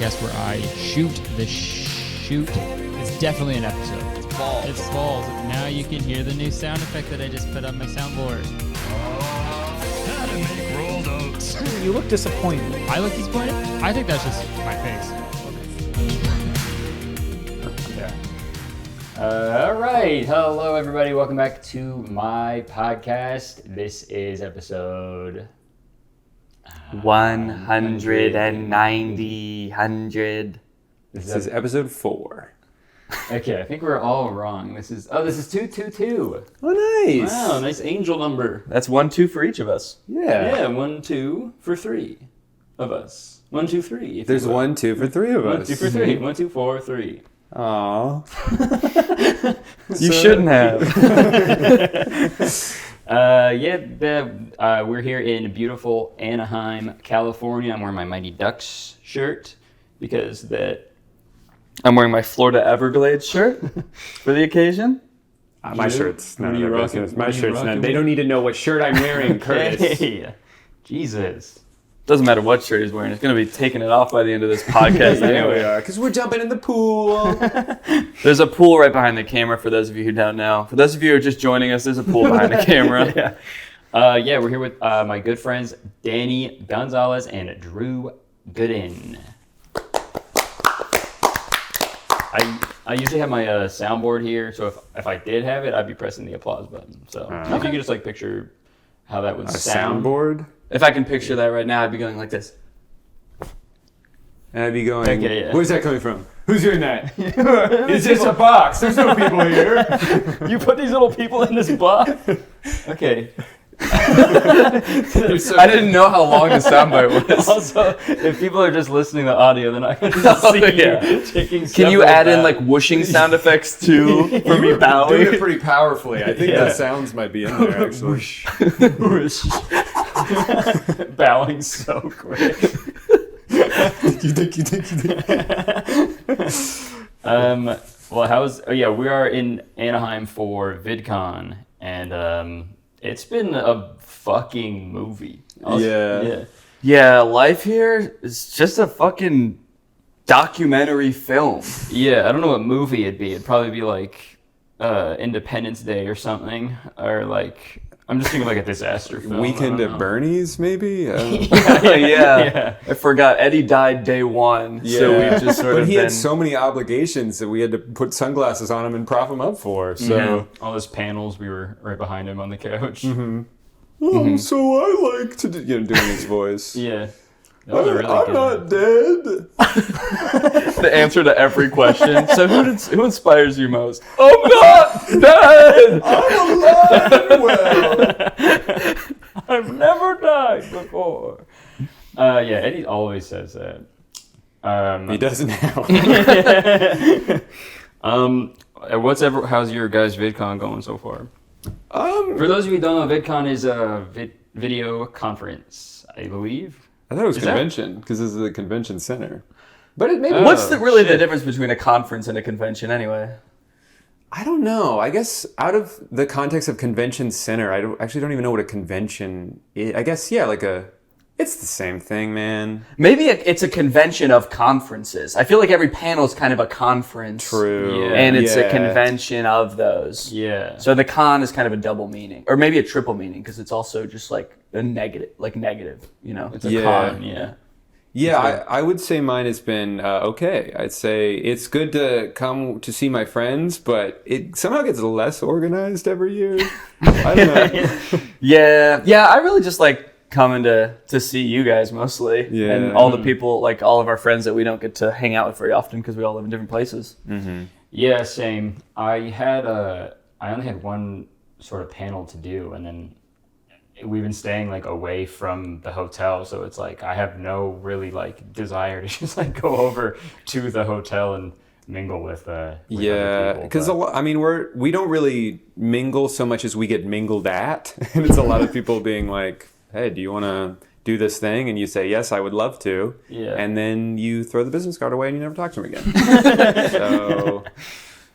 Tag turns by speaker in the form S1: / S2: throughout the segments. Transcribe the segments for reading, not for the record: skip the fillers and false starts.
S1: podcast where I shoot the shoot. It's definitely an episode. It's balls. Now you can hear the new sound effect that I just put on my soundboard.
S2: How to make rolled oats.
S3: You look disappointed.
S1: I look disappointed? I think that's just my face.
S4: All right. Hello, everybody. Welcome back to my podcast. This is episode
S5: 190.
S4: This
S3: This is episode 4.
S4: Okay, I think we're all wrong. This is 222.
S3: Oh, nice.
S4: Wow, nice angel number.
S5: That's 1, 2 for each of us.
S3: Yeah.
S4: Yeah, 1, 2 for 3 of us. 1, 2, 3. if
S3: There's
S4: you will.
S3: 1, 2 for 3 of
S4: 1,
S3: us.
S4: 2 for 3. 1, 2, 4, 3.
S3: Aww.
S5: You shouldn't have.
S4: We're here in beautiful Anaheim, California. I'm wearing my Mighty Ducks shirt because
S5: I'm wearing my Florida Everglades shirt for the occasion.
S3: My shirt's none of
S4: you
S3: their
S4: rocking-
S3: business. My
S4: what are you
S3: shirt's
S4: rocking
S3: none. They
S4: with?
S3: don't need to know what shirt I'm wearing, Curtis.
S4: Hey, Jesus.
S5: Doesn't matter what shirt he's wearing. He's going to be taking it off by the end of this podcast
S3: Yeah, we
S5: anyway.
S3: are, because we're jumping in the pool.
S5: There's a pool right behind the camera for those of you who don't know. For those of you who are just joining us, there's a pool behind the camera.
S4: We're here with my good friends Danny Gonzalez and Drew Gooden. I usually have my soundboard here, so if I did have it, I'd be pressing the applause button. So if you could just like picture how that would
S3: A
S4: sound.
S3: soundboard.
S5: If I can picture that right now, I'd be going like this.
S3: And I'd be going,
S4: Okay, yeah.
S3: Where's that coming from? Who's doing that? Is this a box? There's no people here.
S4: You put these little people in this box? Okay.
S5: I didn't know how long the soundbite was.
S4: Also, if people are just listening to audio, they're not going to see
S5: yeah.
S4: you taking
S5: Can you
S4: several
S5: add in
S4: baths.
S5: like whooshing sound effects too for me
S3: Doing it
S5: bowing?
S3: pretty powerfully. I think
S4: Yeah.
S3: the sounds might be in there, actually.
S4: Bowing so quick.
S3: you think.
S4: We are in Anaheim for vidcon, and it's been a fucking movie.
S3: Yeah.
S5: Yeah, life here is just a fucking documentary film.
S4: Yeah, I don't know what movie it'd be. It'd probably be like Independence Day or something, or like I'm just thinking like a disaster film.
S3: Weekend
S4: I
S3: at
S4: don't know.
S3: Bernie's, maybe?
S5: Yeah. I forgot. Eddie died day one, so we've just sort
S3: but
S5: of
S3: he
S5: been...
S3: had so many obligations that we had to put sunglasses on him and prop him up for. So,
S4: All those panels, we were right behind him on the couch.
S3: so I like to do, doing his voice.
S4: Yeah. That was really
S3: I'm
S4: good.
S3: not dead.
S5: the answer to every question. So who inspires you most? I'm not dead!
S3: I'm alive and well.
S4: I've never died before. Eddie always says that.
S3: He does now.
S4: How's your guys' VidCon going so far? For those of you who don't know, VidCon is a video conference, I believe.
S3: I thought it was
S4: Is that-
S3: convention, because this is a convention center. But it maybe
S5: What's the difference between a conference and a convention anyway?
S3: I don't know. I guess out of the context of convention center, I don't even know what a convention is. I guess, it's the same thing, man.
S5: Maybe it's a convention of conferences. I feel like every panel is kind of a conference.
S3: True.
S4: Yeah.
S5: And it's a
S3: Yeah.
S5: convention of those.
S4: Yeah.
S5: So the con is kind of a double meaning, or maybe a triple meaning, because it's also just like a negative,
S4: It's a
S3: Yeah.
S4: con, yeah.
S3: Yeah, I would say mine has been okay. I'd say it's good to come to see my friends, but it somehow gets less organized every year. I don't know.
S5: Yeah, I really just like coming to see you guys mostly.
S3: Yeah.
S5: And all the people, like all of our friends that we don't get to hang out with very often because we all live in different places.
S4: Yeah, same. I only had one sort of panel to do, and then we've been staying like away from the hotel, so it's like I have no really like desire to just like go over to the hotel and mingle with other people,
S3: because
S4: but-
S3: we don't really mingle so much as we get mingled at, and it's a lot of people being like, "Hey, do you want to do this thing?" And you say, "Yes, I would love to."
S4: Yeah.
S3: And then you throw the business card away and you never talk to them again. So,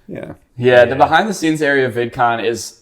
S3: yeah.
S5: Yeah, the behind the scenes area of VidCon is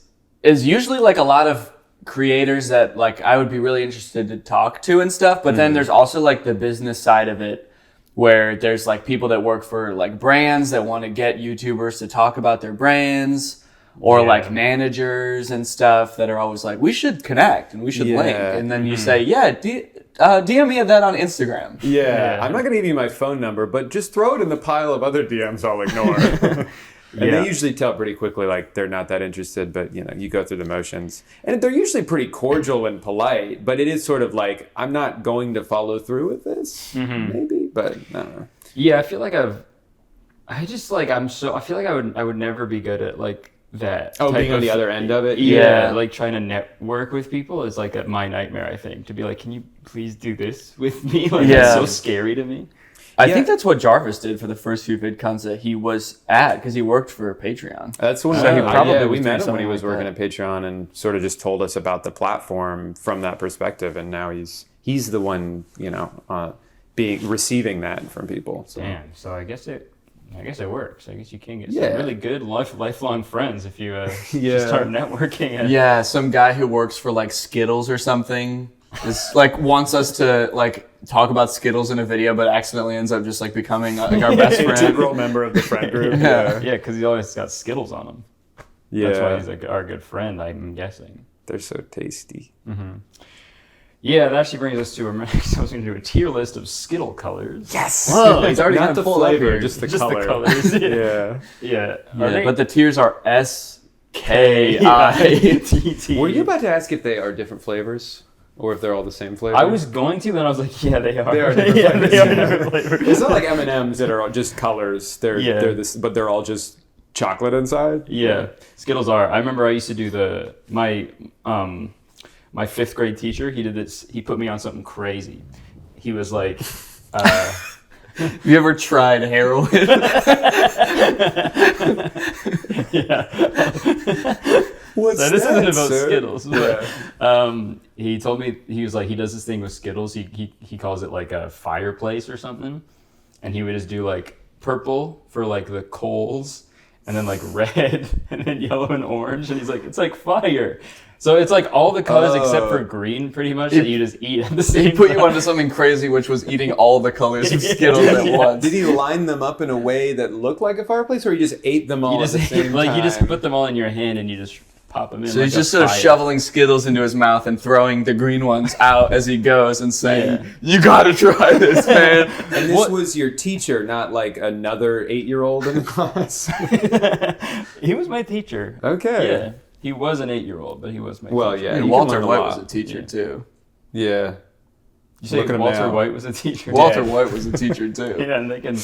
S5: usually like a lot of creators that like I would be really interested to talk to and stuff, but then there's also like the business side of it where there's like people that work for like brands that want to get YouTubers to talk about their brands, or like managers and stuff that are always like, we should connect and we should link. And then you say, DM me that on Instagram.
S3: Yeah, I'm not going to give you my phone number, but just throw it in the pile of other DMs I'll ignore. And they usually tell pretty quickly, like, they're not that interested, but, you know, you go through the motions. And they're usually pretty cordial and polite, but it is sort of like, I'm not going to follow through with this, maybe, but I don't know.
S4: Yeah, I feel like I feel like I would never be good at, like, that.
S3: Oh, being on the other end of it?
S4: Yeah, like trying to network with people is like my nightmare, I think. To be like, can you please do this with me? Like, it's so scary to me.
S5: I think that's what Jarvis did for the first few VidCons that he was at, because he worked for Patreon.
S3: That's when
S5: So he probably
S3: we
S5: was
S3: met
S5: doing
S3: him when he
S5: something
S3: was
S5: like
S3: working
S5: that.
S3: at Patreon and sort of just told us about the platform from that perspective, and now he's the one, you know, receiving that from people. So.
S4: Damn. So I guess it works. I guess you can get some really good lifelong friends if you just start networking.
S5: Yeah, some guy who works for like Skittles or something is like wants us to like talk about Skittles in a video, but accidentally ends up just like becoming like our best friend.
S3: Integral member of the friend group.
S4: Yeah, because he always got Skittles on him.
S3: Yeah.
S4: That's why he's like our good friend, I'm guessing.
S3: They're so tasty.
S4: Yeah, that actually brings us to I was going to do a tier list of Skittle colors.
S3: Yes!
S5: Whoa, he's already
S3: Not
S5: gonna
S3: the
S5: pull up
S3: flavor,
S5: here.
S3: just the
S4: Just
S3: color.
S4: the colors.
S3: Yeah.
S4: Yeah.
S5: Yeah, but the tiers are SKI.
S3: Were you about to ask if they are different flavors? Or if they're all the same flavor?
S4: I was going to, and I was like, yeah, they are.
S3: They are different
S4: yeah,
S3: flavors.
S4: they are different flavors.
S3: It's not like M&M's that are all just colors. They're this, but they're all just chocolate inside.
S4: Yeah, Skittles are. I remember I used to do my fifth grade teacher. He did this. He put me on something crazy. He was like,
S5: Have you ever tried heroin?
S3: What's
S4: so this
S3: that,
S4: isn't about
S3: sir?
S4: Skittles. But, he told me, he was like, he does this thing with Skittles. He calls it like a fireplace or something, and he would just do like purple for like the coals, and then like red, and then yellow and orange, and he's like, it's like fire. So it's like all the colors except for green, pretty much, that you just eat at the same time.
S5: He put you onto something crazy, which was eating all the colors of Skittles at once.
S3: Did he line them up in a way that looked like a fireplace, or he just ate them all at the same time?
S4: You just put them all in your hand and you just pop them in.
S5: So
S4: like
S5: he's
S4: a
S5: just sort of
S4: fire.
S5: shoveling Skittles into his mouth and throwing the green ones out as he goes and saying, you gotta try this, man.
S3: And this was your teacher, not like another 8-year-old in the class?
S4: He was my teacher.
S3: Okay.
S4: Yeah. He was an 8-year-old, but he was my
S3: Well,
S4: teacher.
S3: yeah.
S5: And
S3: you
S5: Walter
S3: can learn a
S5: White
S3: lot.
S5: was a teacher, too.
S3: Yeah.
S4: You say
S3: Look at him
S4: Walter
S3: now.
S4: White was a teacher?
S5: Walter White was a teacher, too.
S4: Yeah, and they can...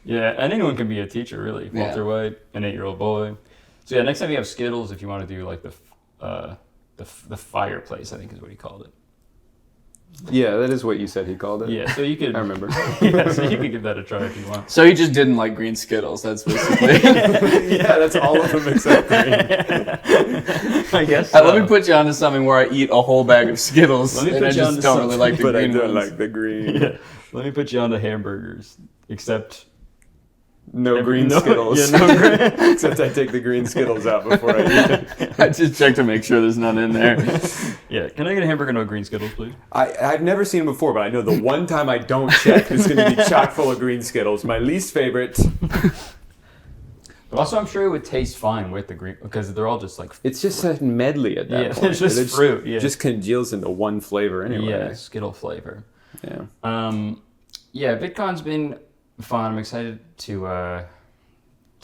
S4: Yeah, and anyone can be a teacher, really.
S5: Yeah.
S4: Walter White, an 8-year-old boy. So yeah, next time you have Skittles, if you want to do like the fireplace, I think is what he called it.
S3: Yeah, that is what you said he called it.
S4: Yeah, so you could...
S3: I remember.
S4: Yeah, so you could give that a try if you want.
S5: So he just didn't like green Skittles, that's basically...
S3: Yeah, that's all of them except green.
S4: I guess
S5: Let me put you onto something where I eat a whole bag of Skittles
S4: Let me
S5: and
S4: put
S5: I
S4: you
S5: just
S4: onto
S5: don't really like the
S3: But I
S5: green
S3: don't
S5: ones.
S3: like the green.
S4: Yeah. Let me put you on to hamburgers. Except...
S3: No green
S4: No-
S3: Skittles.
S4: yeah, no green-
S3: Except I take the green Skittles out before I eat it.
S5: I just check to make sure there's none in there.
S4: Yeah, can I get a hamburger, no green Skittles, please?
S3: I've never seen them before, but I know the one time I don't check is going to be chock full of green Skittles. My least favorite.
S4: But also, I'm sure it would taste fine with the green, because they're all just like...
S3: It's just a medley at that
S4: Yeah,
S3: point.
S4: it's just
S3: It
S4: fruit, yeah.
S3: just congeals into one flavor anyway.
S4: Yeah, Skittle flavor.
S3: Yeah.
S4: Yeah, VidCon's been fun. I'm excited to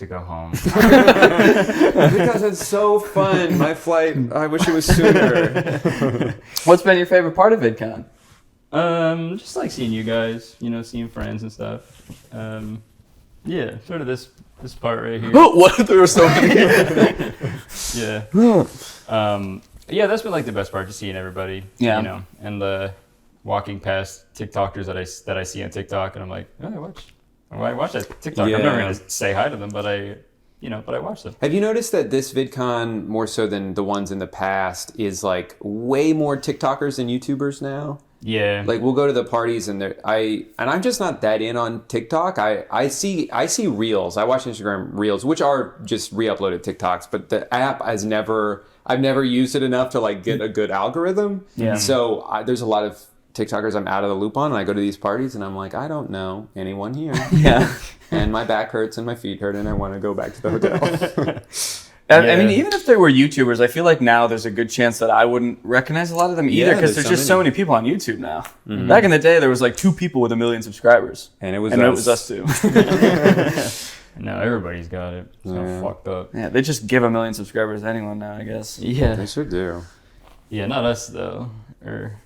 S4: go home.
S3: Because it's so fun. My flight, I wish it was sooner.
S5: What's been your favorite part of VidCon?
S4: Just like seeing you guys, seeing friends and stuff. Yeah, sort of this part right here.
S5: What if there were so many?
S4: Yeah. Yeah, that's been like the best part, just seeing everybody.
S5: Yeah.
S4: And the walking past TikTokers that I see on TikTok, and I'm like, oh, I watch that TikTok.
S3: Yeah.
S4: I'm never gonna say hi to them, but I watch them.
S3: Have you noticed that this VidCon, more so than the ones in the past, is like way more TikTokers than YouTubers now?
S4: Yeah.
S3: Like we'll go to the parties and I'm just not that in on TikTok. I see Reels. I watch Instagram Reels, which are just re-uploaded TikToks, but the app I've never used it enough to like get a good algorithm.
S4: Yeah.
S3: So there's a lot of TikTokers I'm out of the loop on, and I go to these parties and I'm like, I don't know anyone here.
S5: Yeah.
S3: And my back hurts and my feet hurt and I want to go back to the hotel.
S5: I mean, even if they were YouTubers, I feel like now there's a good chance that I wouldn't recognize a lot of them either,
S3: Yeah,
S5: because
S3: there's
S5: there's just
S3: so
S5: so many people on YouTube now. Back in the day, there was like 2 people with 1 million subscribers.
S3: And it was
S5: us too.
S1: Now everybody's got it. It's all fucked up.
S5: Yeah, they just give 1 million subscribers to anyone now, I guess.
S1: Yeah.
S3: They should do.
S1: Yeah, not us though. Or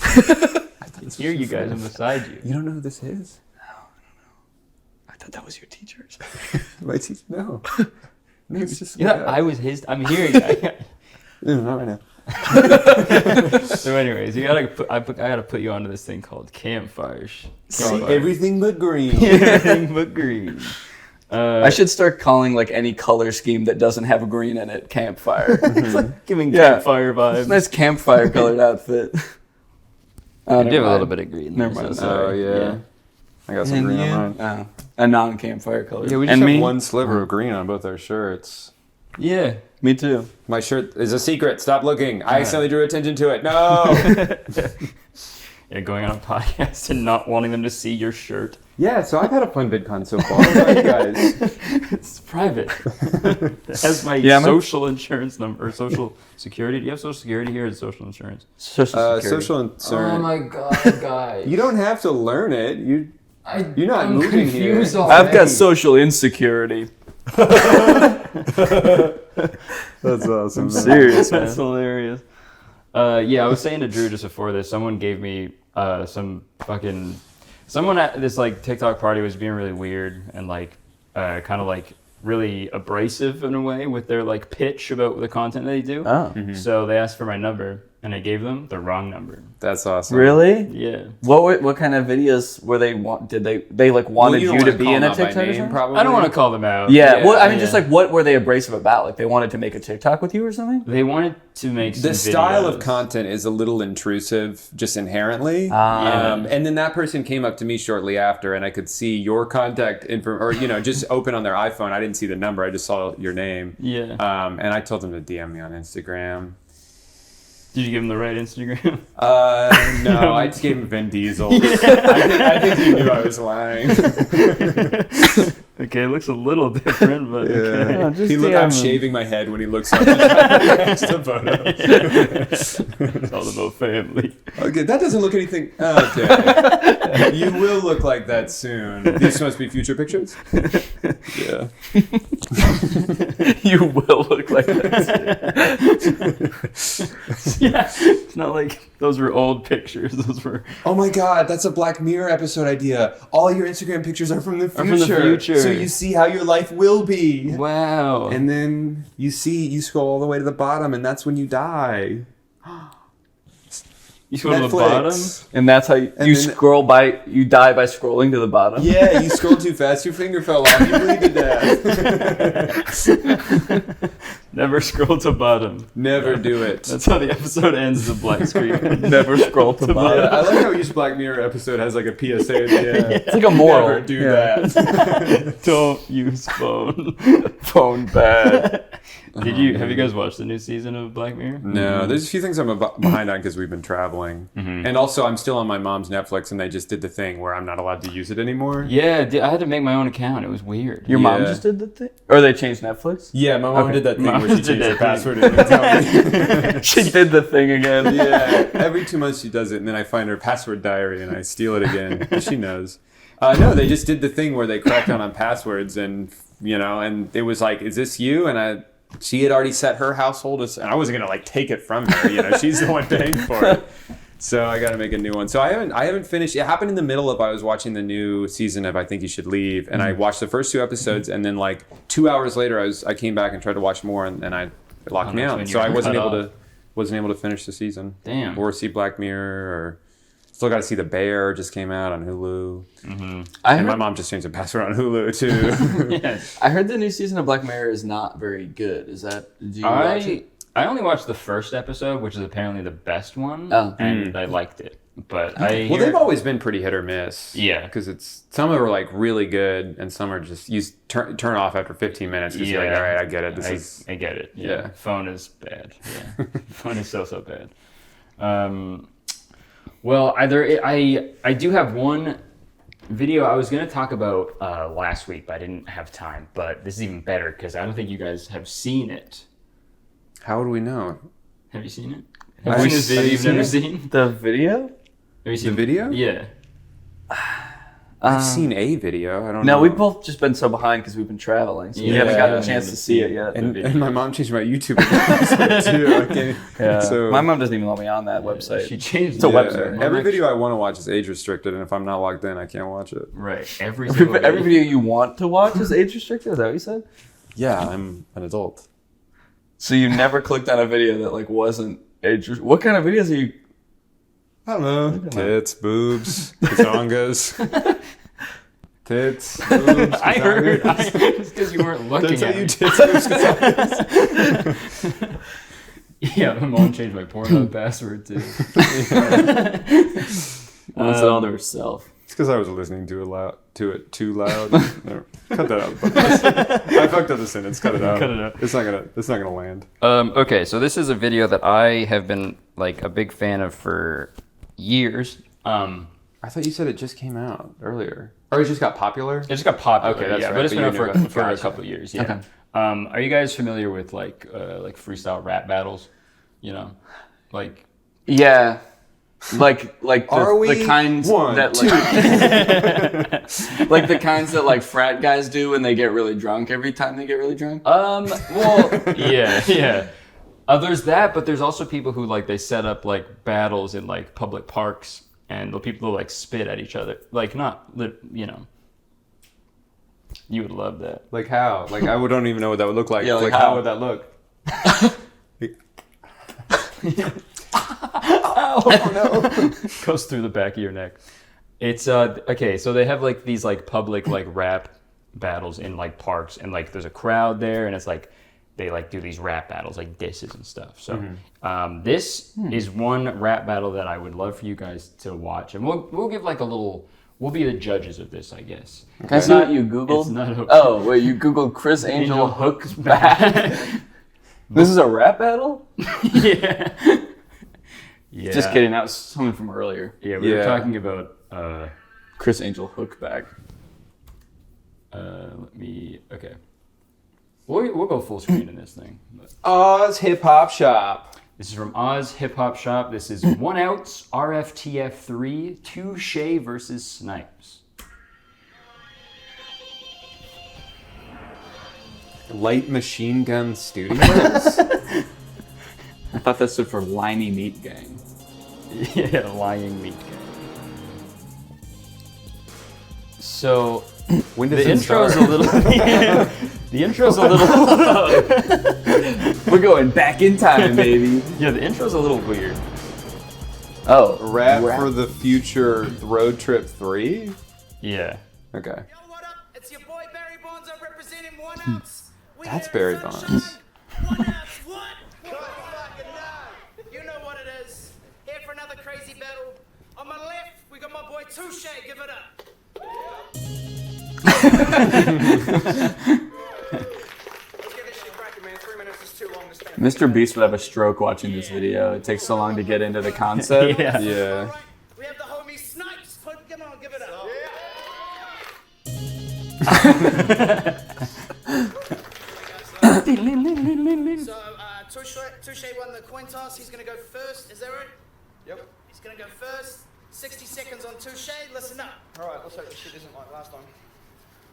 S1: I can hear you guys. I'm beside you.
S3: You don't know who this is?
S5: I thought that was your teachers.
S3: My teacher? No. No, it's just
S1: Yeah, I was his. I'm hearing that.
S3: No, not right now.
S1: So, anyways, I gotta put you onto this thing called campfires.
S3: Everything but green.
S1: Everything but green.
S5: I should start calling like any color scheme that doesn't have green in it campfire.
S1: It's like giving
S5: Yeah.
S1: campfire vibes.
S5: Nice campfire colored outfit.
S1: I do have a little bit of green.
S5: Never
S1: there,
S5: mind.
S1: so
S3: Oh,
S1: sorry.
S3: yeah. I got some green on mine.
S5: A non-campfire color.
S3: Yeah, we just
S5: and
S3: have
S5: me?
S3: one sliver of green on both our shirts.
S1: Yeah.
S5: Me too.
S3: My shirt is a secret. Stop looking. I accidentally drew attention to it. No.
S1: Yeah, going on a podcast and not wanting them to see your shirt.
S3: Yeah, so I've had a fun VidCon so far. How about you guys?
S1: It's private. It has my social insurance number or social security. Do you have social security here or social insurance?
S5: Social security.
S3: Social insurance.
S1: Oh my god, guys.
S3: You don't have to learn it. You're not moving here.
S5: I've got social insecurity.
S3: That's awesome.
S5: I'm serious, man.
S1: That's hilarious. Yeah, I was saying to Drew just before this, someone gave me someone at this like TikTok party was being really weird and like kind of like really abrasive in a way with their like pitch about the content they do.
S5: Oh.
S1: So they asked for my number and I gave them the wrong number.
S3: That's awesome.
S5: Really?
S1: Yeah.
S5: What kind of videos were they did they like wanted you to be in a TikTok or something?
S3: Probably.
S1: I don't want to call them out.
S5: Yeah. Well, I mean, just like what were they abrasive about? Like they wanted to make a TikTok with you or something?
S1: They wanted to make some
S3: The style of
S1: videos.
S3: content is a little intrusive just inherently.
S1: Yeah.
S3: And then that person came up to me shortly after and I could see your contact info, or, just open on their iPhone. I didn't see the number. I just saw your name.
S1: Yeah.
S3: And I told them to DM me on Instagram.
S1: Did you give them the right Instagram?
S3: No, I just gave him Vin Diesel. I think he knew I was lying.
S1: Okay, it looks a little different, but okay.
S5: Oh, just
S3: I'm
S5: DM him.
S3: shaving my head when he looks up. Just a photo.
S1: It's all about family.
S3: Okay, that doesn't look anything. Okay. You will look like that soon. These must be future pictures? Yeah.
S5: You will look like that.
S1: Yeah, it's not like those were old pictures. Those were
S3: Oh my god, that's a Black Mirror episode idea. All your Instagram pictures are from the future.
S1: from the future.
S3: So you see how your life will be.
S1: wow.
S3: And then you scroll all the way to the bottom, and that's when you die.
S1: You go to the bottom.
S5: And that's how you
S3: then-
S5: scroll by. You die by scrolling to the bottom.
S3: Yeah, you scrolled too fast, your finger fell off, you bleed to death.
S1: Never scroll to bottom.
S3: Never do it.
S1: That's how the episode ends. Is a black screen.
S5: Never scroll to the bottom.
S3: I like how each Black Mirror episode has like a PSA at the end.
S5: It's like a moral.
S3: Never do
S5: Yeah.
S3: that.
S1: Don't use phone.
S5: Phone bad.
S1: Have you guys watched the new season of Black Mirror?
S3: No, there's a few things I'm behind on because we've been traveling. And also I'm still on my mom's Netflix and they just did the thing where I'm not allowed to use it anymore.
S1: Yeah, I had to make my own account. It was weird.
S5: Your mom
S3: Yeah.
S5: just did the thing? Or they changed Netflix?
S3: Yeah, my mom
S5: Okay.
S3: did that thing
S1: Mom
S3: where she
S1: did
S3: changed
S1: that
S3: her
S1: thing.
S3: password and didn't tell me.
S5: She did the thing again.
S3: Yeah, every 2 months she does it, and then I find her password diary and I steal it again. But she knows. No, they just did the thing where they cracked down on passwords, and and it was like, "Is this you?" And she had already set her household, and I wasn't gonna like take it from her. She's the one paying for it. So I got to make a new one. So I haven't finished. It happened in the middle of I was watching the new season of I Think You Should Leave, and I watched the first 2 episodes, and then like 2 hours later, I came back and tried to watch more, and it locked me
S1: that's
S3: out.
S1: when
S3: So
S1: you
S3: I
S1: were
S3: wasn't
S1: cut
S3: able to finish the season.
S1: Damn.
S3: Or see Black Mirror, or still got to see The Bear. Just came out on Hulu,
S5: I
S3: and my
S5: heard,
S3: mom just changed the password on Hulu too.
S1: Yes.
S5: I heard the new season of Black Mirror is not very good. Is that? Do you watch it?
S1: I only watched the first episode, which is apparently the best one,
S5: Oh.
S1: and I liked it. But
S3: Well, they've always been pretty hit or miss.
S1: Yeah.
S3: because some of them are like really good, and some are just turn off after 15 minutes. Because you're like, all right, I get it.
S1: I get it.
S3: Yeah.
S1: Phone is bad. Yeah. Phone is so bad.
S4: Well, I do have one video I was going to talk about last week, but I didn't have time. But this is even better because I don't think you guys have seen it.
S3: How would we know?
S4: Have you seen it? Have you seen this video you've never seen?
S5: The video?
S4: Have you seen
S3: The video?
S4: Yeah.
S3: I've seen a video. I don't
S5: No,
S3: know.
S5: we've both just been so behind because we've been traveling, so we haven't gotten a chance to see it yet.
S3: And my mom changed my YouTube account too. I can't,
S5: Yeah.
S3: so,
S5: My mom doesn't even let me on that website.
S4: She changed
S5: It's a
S4: it.
S5: website.
S3: Every video I want to watch is age restricted, and if I'm not logged in, I can't watch it.
S4: Right.
S5: Every video you want to watch is age restricted. Is that what you said?
S3: Yeah, I'm an adult.
S5: So you never clicked on a video that like wasn't age. What kind of videos are you?
S3: I don't know. Tits, boobs, kazongas. Tits, boobs,
S4: I heard. It's because you weren't looking
S3: That's how
S4: at
S3: you
S4: me.
S3: tits, boobs, kazongas.
S4: Yeah, my mom changed my Pornhub password too.
S5: Wants it all to herself.
S3: It's because I was listening to it too loud. No, cut that out. I fucked up the sentence. Cut it out.
S4: Cut it out.
S3: It's not gonna land.
S4: Okay, so this is a video that I have been like a big fan of for years.
S3: I thought you said it just came out earlier, or it just got popular.
S4: It just got popular.
S3: Okay, that's
S4: yeah,
S3: right,
S4: but it's
S3: but
S4: been
S3: you
S4: out
S3: knew
S4: for
S3: about-
S4: a
S3: gotcha.
S4: couple of years. Yeah.
S5: Okay.
S4: Are you guys familiar with like freestyle rap battles? You know, like
S5: Yeah. Like
S3: Are we?
S5: the kinds
S3: One,
S5: that like like the kinds that like frat guys do when they get really drunk every time they get really drunk.
S4: well, yeah. There's that, but there's also people who like they set up like battles in like public parks, and the people will like spit at each other, like you know. You would love that.
S3: Like how? Like I don't even know what that would look like.
S5: Yeah, like
S3: how
S5: how?
S3: would that look?
S4: Goes through the back of your neck. It's okay, so they have like these like public like rap battles in like parks, and like there's a crowd there, and it's like they like do these rap battles like disses and stuff. So this is one rap battle that I would love for you guys to watch, and we'll give like a little. We'll be the judges of this, I guess.
S5: That's not you Googled?
S4: It's not okay.
S5: Oh, wait, you Googled Chris Angel hooks back. This is a rap battle?
S4: Yeah. Yeah.
S5: Just kidding, that was someone from earlier.
S4: Yeah, we were
S3: Yeah.
S4: talking about
S5: Chris Angel hook back.
S4: okay. We'll go full screen in this thing. But
S3: Oz Hip Hop Shop.
S4: this is from Oz Hip Hop Shop. This is 1 ounce RFTF3 Touche versus Snipes.
S3: Light Machine Gun Studios.
S5: I thought that stood for Liney Meat Gang.
S4: Yeah, lying meat gang. So
S3: When
S4: the
S3: does it
S4: intro's
S3: start?
S4: a little. The intro's a little.
S5: We're going back in time, baby.
S4: Yeah, the intro's a little weird.
S5: Oh,
S3: Rap for the Future Road Trip 3?
S4: Yeah.
S3: Okay.
S6: Yo, what up? It's your boy Barry Bonds. I'm representing 1 ounce. We
S3: That's
S6: here
S3: Barry
S6: in
S3: Bonds.
S6: Sunshine. 1 ounce, what? Good fucking night. You know what it is. Here for another crazy battle. On my left, we got my boy Touche. Give it up. Let's get this shit cracking, man. 3 minutes is too long to stand.
S5: Mr. Beast would have a stroke watching this video. It takes so long to get into the concept.
S4: Yeah.
S3: Yeah.
S6: All right, we have the homie Snipes. Come on, give it up. So, Touche won the coin toss. He's going to go first. Is that right? Yep. He's going to go first. 60 seconds on Touche. Listen up.
S7: All right, let's hope this shit isn't like last time.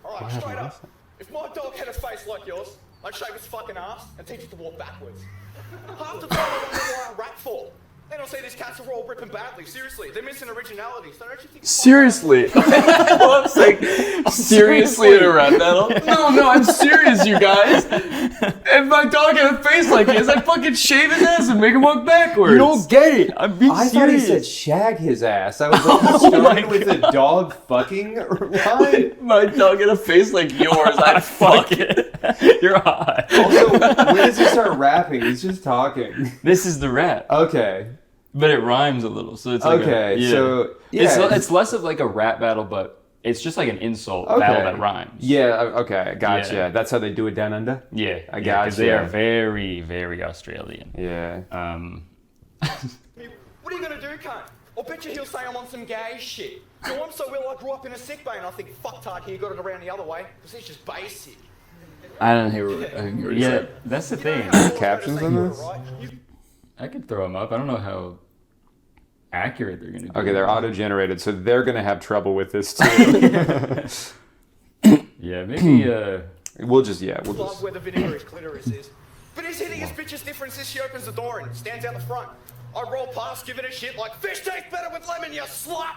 S7: All right, straight up. If my dog had a face like yours, I'd shave his fucking ass and teach it to walk backwards. Half the time I wonder why I rap for. Then I'll say these cats are all ripping badly. Seriously, they're missing originality. So don't you think?
S5: Seriously. I'm like, seriously in a rap battle? No, I'm serious, you guys. If my dog had a face like his, I'd fucking shave his ass and make him walk backwards.
S4: You don't get it. I'm being
S3: I thought he
S4: serious.
S3: said shag his ass. I was like, you started with a dog fucking line?
S5: My dog had a face like yours, I'd fuck it.
S4: You're hot.
S3: Also, when does he start rapping? He's just talking.
S4: This is the rap,
S3: Okay.
S4: but it rhymes a little, so it's like
S3: Okay, so,
S4: it's
S3: yeah.
S4: it's less of like a rap battle, but it's just like an insult battle that rhymes.
S3: Yeah, okay, gotcha.
S4: Yeah.
S3: That's how they do it down under?
S4: Yeah,
S3: I
S4: yeah, 'cause they
S3: gotcha.
S4: are very, very Australian.
S3: Yeah.
S7: We cunt. I'll bet you he'll say I'm on some gay shit. No, I'm so ill I grew up in a sick bay and I think fucktard here got it around the other way because it's just basic.
S5: I didn't hear what you
S4: Yeah,
S5: said.
S4: that's the thing.
S3: Captions on this?
S4: I could throw them up. I don't know how accurate they're going to be.
S3: Okay, they're auto-generated, so they're going to have trouble with this too.
S4: Yeah, maybe.
S3: We'll just.
S7: Love where the vinegar clitoris is. But his hitting his bitch's different since she opens the door and stands out the front. I roll past, give it a shit like, fish tastes better with lemon, you slut!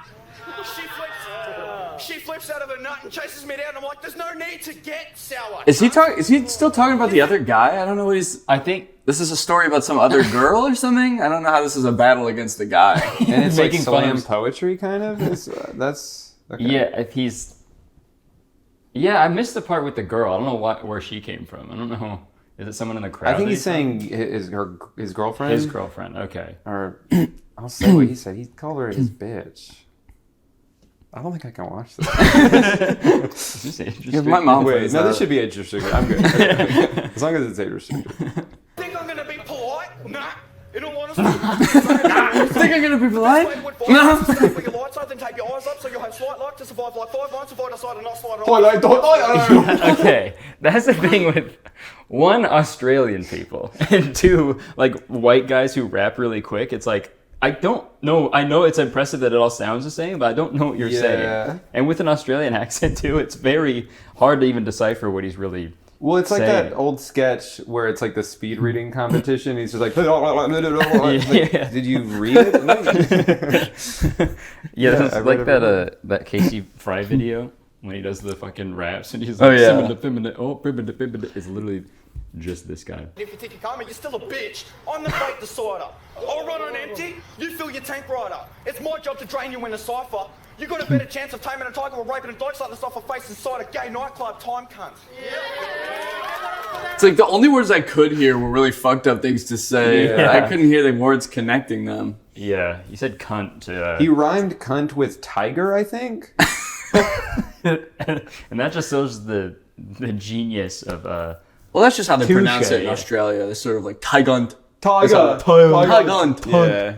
S7: She flips out of her nut and chases me down. I'm like, there's no need to get sour.
S5: Is he still talking about the other guy? I don't know what he's.
S4: I think
S5: This is a story about some other girl or something? I don't know how this is a battle against the guy.
S3: And it's like
S4: Making fun
S3: slam
S4: of-
S3: poetry, kind of. That's okay.
S4: Yeah, if he's. Yeah, I missed the part with the girl. I don't know where she came from. I don't know. Is it someone in the crowd?
S3: I think
S4: that
S3: he's saying his girlfriend.
S4: his girlfriend. Okay.
S3: Or I'll say what he said. He called her his bitch. I don't think I can watch this.
S4: Is this interesting?
S5: Yeah, my mom
S3: Wait,
S5: plays
S3: no,
S5: that.
S3: this should be age restricted. I'm good. Okay. As long as it's age restricted.
S7: Think I'm gonna be polite? Nah. In all honesty,
S5: Think I'm gonna be polite?
S7: no. With your lights out, then take your eyes up so you'll have slight luck to survive like 5 months if I decide to not slide it on.
S4: Okay, that's the thing with one, Australian people, and two, like white guys who rap really quick. It's like, I don't know. I know it's impressive that it all sounds the same, but I don't know what you're
S3: Yeah.
S4: saying. And with an Australian accent too, it's very hard to even decipher what he's really.
S3: Well, it's like
S4: saying.
S3: that old sketch where it's like the speed reading competition. He's just like, like,
S4: Yeah.
S3: did you read it? No.
S4: Yeah,
S3: I
S4: it's
S3: read
S4: like
S3: it
S4: that Casey Fry video when he does the fucking raps and he's
S5: Oh,
S4: like,
S5: yeah.
S4: it's literally just this guy.
S7: If you think you're coming, you're still a bitch. I'm the fake decider. I'll run on empty, you fill your tank right up. It's my job to drain you in a cipher. You got a better chance of taming a tiger or raping a dyke like the stuff I face inside a gay nightclub, time cunt.
S5: It's like the only words I could hear were really fucked up things to say.
S4: Yeah.
S5: I couldn't hear the words connecting them.
S4: Yeah, you said cunt to.
S3: He rhymed cunt with tiger, I think.
S4: And that just shows the genius of
S5: Well, that's just how they
S4: Touche.
S5: pronounce it in Australia. They're sort of like Tigunt.
S3: Tiger.
S5: Tigunt.
S3: Yeah.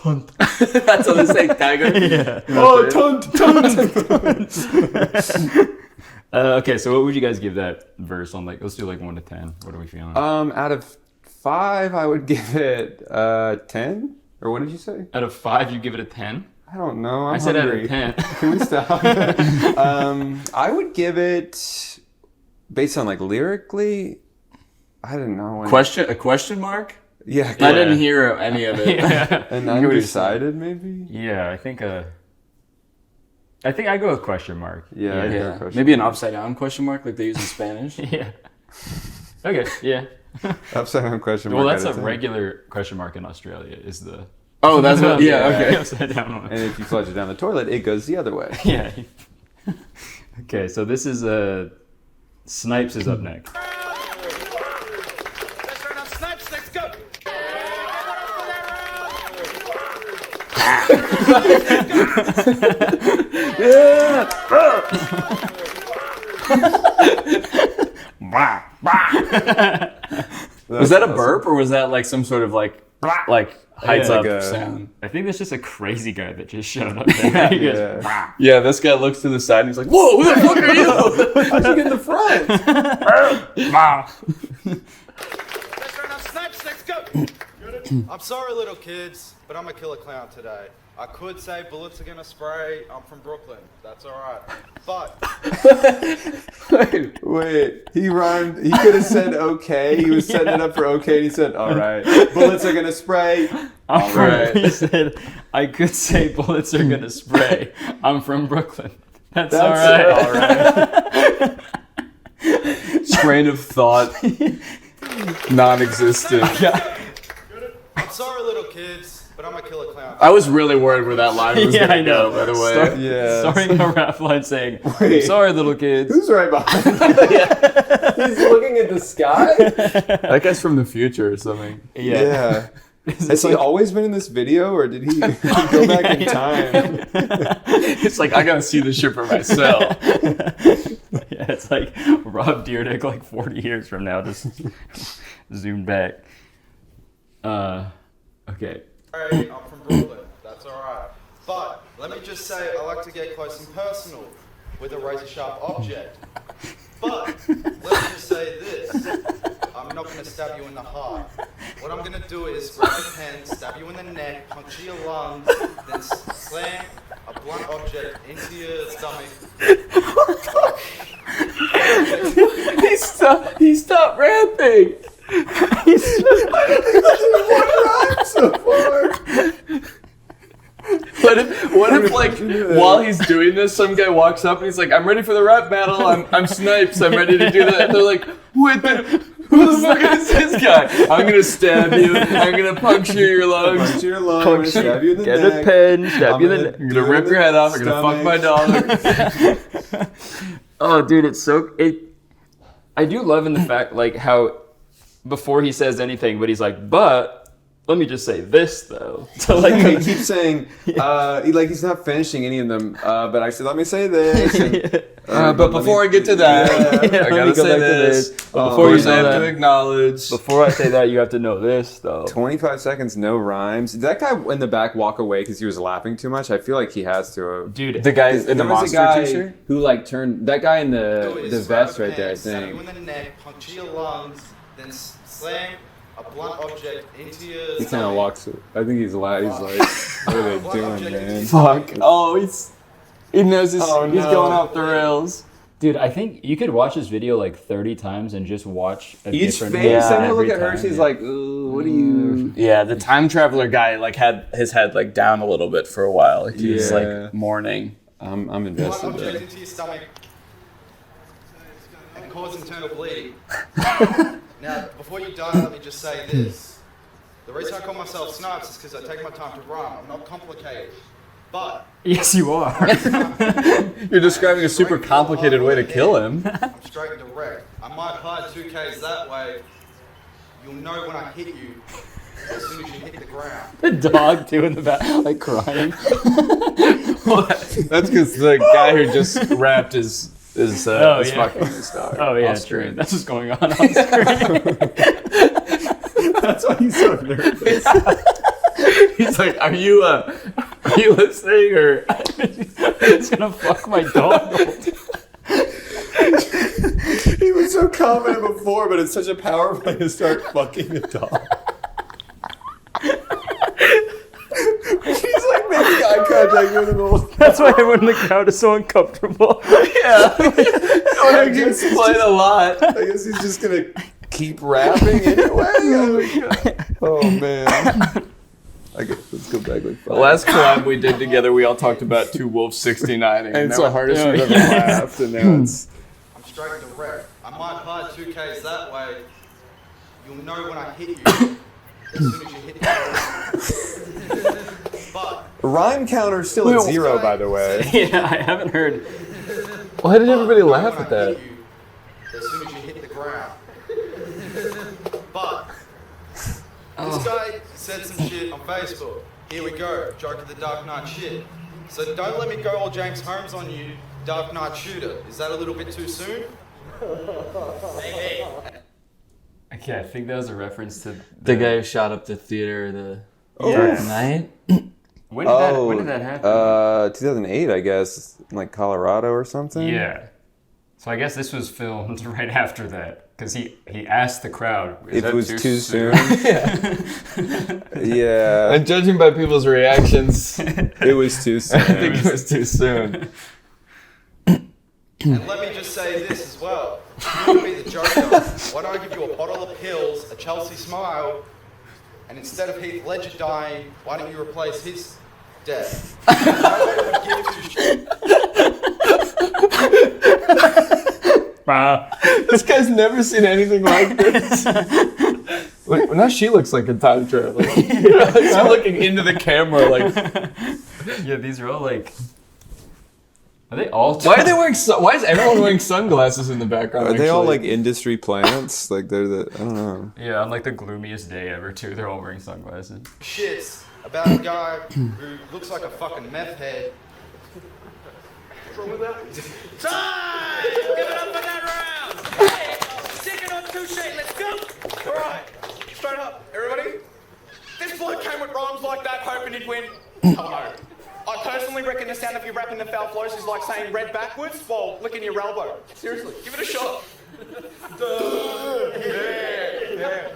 S5: That's how they say tiger.
S4: yeah.
S3: Oh, tunt.
S4: Okay, so what would you guys give that verse on? Like, let's do like 1 to 10. What are we feeling?
S3: Out of 5, I would give it 10. Or what did you say?
S4: Out of 5, you give it a 10.
S3: I don't know. I'm
S4: I said
S3: hungry.
S4: out of 10.
S3: Can we stop? I would give it based on like lyrically. I don't know.
S5: A question mark?
S3: Yeah.
S5: I didn't hear any of it.
S4: Yeah.
S3: An
S5: You were just-
S3: undecided, maybe.
S4: Yeah, I think I go with question mark.
S3: Yeah.
S5: Yeah.
S3: Question.
S5: Maybe an upside down question mark like they use in Spanish.
S4: Yeah. Okay. Yeah.
S3: Upside down question mark.
S4: Well, that's
S3: out
S4: a
S3: of 10.
S4: regular question mark in Australia. Is the
S5: Oh, that's what. Yeah. Okay.
S4: upside down one.
S3: And if you flush it down the toilet, it goes the other way.
S4: Yeah. Okay, so this is Snipes is up next.
S7: Let's run on Snipes, let's go.
S5: Was that a burp or was that like some sort of like heights
S3: Yeah,
S5: up
S3: like a-
S5: sound?
S4: I think that's just a crazy guy that just showed up there. He goes,
S3: Yeah.
S4: "Wah."
S5: Yeah, this guy looks to the side and he's like, "Whoa, who the fuck are you?"
S3: How'd you get in the front?
S7: Let's run on Snipes, let's go.
S8: I'm sorry, little kids, but I'm a killer clown today. I could say bullets are gonna spray. I'm from Brooklyn. That's all right. But
S3: Wait, he rhymed. He could have said okay. He was setting it up for okay, and he said, all right. Bullets are going to spray.
S4: I'm from,
S5: right.
S4: He said, I could say bullets are gonna spray. I'm from Brooklyn. That's all
S3: That's
S4: right.
S3: all right.
S5: Train of thought, non-existent.
S8: I'm sorry, little kids, but I'm a killer clown.
S5: I was really worried where that line was
S4: Yeah,
S5: gonna
S4: I know.
S5: go. By the way,
S3: Yeah.
S4: Starting a rap line saying,
S3: Wait.
S4: sorry, little kids.
S3: Who's right behind him? He's looking at the sky?
S5: that guy's from the future or something.
S3: Yeah. Has he always been in this video, or did he go back in time?
S5: It's like I gotta see this shit for myself.
S4: Yeah, it's like Rob Dyrdek like 40 years from now, just zoomed back. Okay.
S8: spray. I'm from Brooklyn. That's alright. But let me just say, I like to get close and personal with a razor sharp object. But let me just say this. I'm not going to stab you in the heart. What I'm going to do is grab a pen, stab you in the neck, puncture your lungs, then slam a blunt object into your stomach.
S5: He stopped rapping. What if like while he's doing this, some guy walks up and he's like, "I'm ready for the rap battle. I'm Snipes. I'm ready to do that." And they're like, "Who the fuck is this guy? I'm gonna stab you. I'm gonna puncture your lungs.
S3: Puncture your lungs. Stab you in the
S5: Get
S3: neck.
S5: a pen. Stab you in the neck. I'm gonna rip your head off. I'm
S3: stomach.
S5: gonna fuck my dog." Oh, dude, it's so I do love in the fact like how before he says anything, but he's like, "But let me just say this though." So like
S3: he keeps saying, he's not finishing any of them. But I said, let me say this. And,
S5: but before I get to that, I gotta say this. Before you say that, to acknowledge. Before I say that, you have to know this though.
S3: 25 seconds, no rhymes. Did that guy in the back walk away because he was laughing too much? I feel like he has to.
S5: Dude, the guy in the monster t-shirt
S3: who like turned that guy in the vest right there. I
S8: Stab
S3: think.
S8: you in the neck, puncture your lungs, then slam a blunt object into your
S3: He kind of walks. I think he's like, what are they doing, man?
S5: Fuck. Oh, he knows he's going off the rails.
S4: Dude, I think you could watch this video like 30 times and just watch a
S3: Each
S4: different
S3: face,
S4: one
S3: and he'll look
S4: every
S3: at her.
S4: time,
S3: She's
S4: yeah.
S3: like, "Ooh, what are you?"
S5: Yeah, the time traveler guy like had his head like down a little bit for a while. Like, he was like mourning.
S3: I'm
S8: blunt
S3: invested.
S8: object
S3: Though.
S8: into your stomach and cause internal bleeding. Now, before you die, let me just say this. The reason I call myself Snipes is because I take my time to run. I'm not complicated. But
S4: Yes, you are.
S5: You're describing a super complicated way to kill him.
S8: I'm straight and direct. I might hide 2Ks that way. You'll know when I hit you as soon as you hit the ground.
S4: The dog too in the back, like crying.
S5: That's because the guy who just rapped is fucking star.
S4: Oh yeah,
S5: Off
S4: true.
S5: screen.
S4: That's what's going on screen.
S3: That's why he's so nervous.
S5: He's like, are you listening or?
S4: It's gonna fuck my dog.
S3: He was so confident before, but it's such a power play to start fucking the dog. He's like making eye contact with him.
S4: That's why everyone in the crowd is so uncomfortable.
S5: Yeah. I can explain a lot.
S3: I guess he's just gonna keep rapping anyway. Oh man. Okay, let's go back like
S5: The last collab we did together, we all talked about Two Wolves 69.
S3: And it's the hardest we've ever laughed, and now it's.
S8: I'm straight and direct. I might hide 2Ks that way. You'll know when I hit you as soon as you hit the ground. But
S3: Rhyme counter's still at 0, by the way.
S4: Yeah, I haven't heard.
S5: Why did everybody
S8: you'll know
S5: laugh
S8: when
S5: at
S8: I
S5: that?
S8: hit you as soon as you hit the ground. But this guy said some shit on Facebook. Here we go, joke of the Dark Knight shit. So don't let me go all James Holmes on you, Dark Knight shooter. Is that a little bit too soon? Hey.
S4: Okay, I think that was a reference to
S5: The guy who shot up the theater the
S4: Yes.
S5: Dark Knight.
S4: When did that happen?
S3: 2008, I guess, in like Colorado or something.
S4: Yeah. So I guess this was filmed right after that. Because he asked the crowd
S3: If it was too soon. Yeah.
S5: And judging by people's reactions,
S3: It was too soon.
S5: I think it was too soon.
S8: And let me just say this as well. You be the Joker. Why don't I give you a bottle of pills, a Chelsea smile, and instead of Heath Ledger dying, why don't you replace his death? Nobody would give two shits.
S5: This guy's never seen anything like this. Wait, now she looks like a time traveler. She's looking into the camera like.
S4: Yeah, these are all like. Are they all?
S5: Why are they wearing? Why is everyone wearing sunglasses in the background?
S3: Are they all
S5: actually?
S3: like industry plants? Like they're the, I don't know.
S4: Yeah, on like the gloomiest day ever too. They're all wearing sunglasses.
S8: Shits about a guy who looks like a fucking meth head. What's wrong with that?
S6: Time! Give it up for that round! Hey, second on touche, let's go!
S7: Alright, straight up, everybody. This bloke came with rhymes like that hoping he'd win. Hello. I personally reckon the sound of you rapping the foul flows is like saying red backwards while licking your elbow. Seriously, give it a shot. Yeah.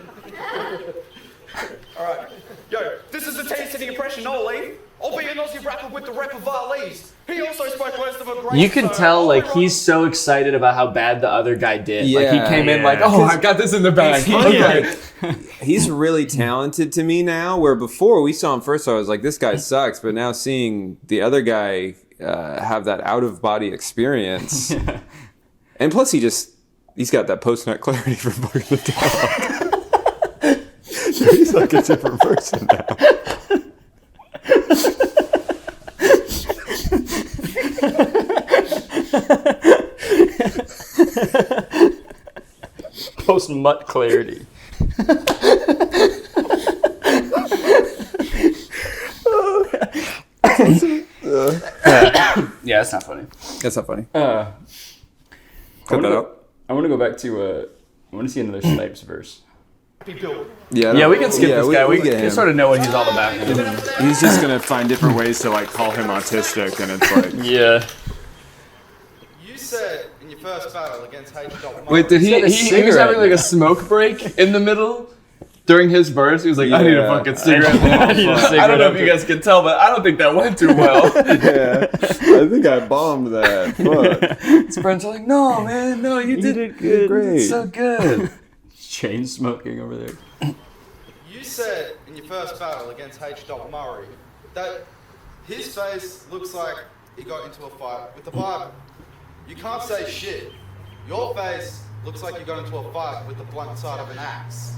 S7: Alright. Yo, this is the T-City impression, Ollie. I'll be an Aussie rapper with the rep of Arlees. He also spoke words of a great...
S5: You can tell, like, he's so excited about how bad the other guy did. Like, he came in like, oh, I got this in the bag.
S3: He's really talented to me now, where before we saw him first, I was like, this guy sucks. But now seeing the other guy have that out-of-body experience. And plus he's got that post-nut clarity from Bark the Dog. He's like a different person now.
S4: Post-nut clarity.
S5: Yeah, that's not funny.
S3: That's not funny.
S4: Cut
S3: that out.
S4: I want to go back to, I want to see another Snipes verse.
S5: Yeah, we can skip this guy. We
S3: get
S5: can
S3: him.
S5: sort of know what he's all about.
S3: He's just gonna find different ways to like call him autistic, and it's like,
S4: Yeah.
S8: You said in your first battle against H.
S5: Wait, did he was
S4: cigarette.
S5: having like a smoke break in the middle during his verse? He was like, I need a fucking cigarette. I don't know if you guys can tell, but I don't think that went too well.
S3: yeah, I think I bombed that. Fuck.
S5: His friends are like, no, man, no, you did good.
S3: Great.
S5: You did so good.
S4: Chain smoking over there.
S8: You said in your first battle against H. Murray that his face looks like he got into a fight with the Bible. You can't say shit. Your face looks like you got into a fight with the blunt side of an axe.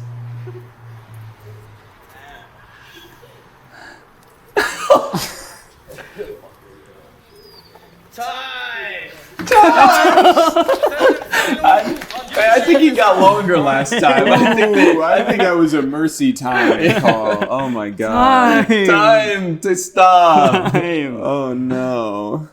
S5: I think he got longer last time.
S3: I think that was a mercy time call. Oh my god.
S5: Time to stop.
S3: Oh no.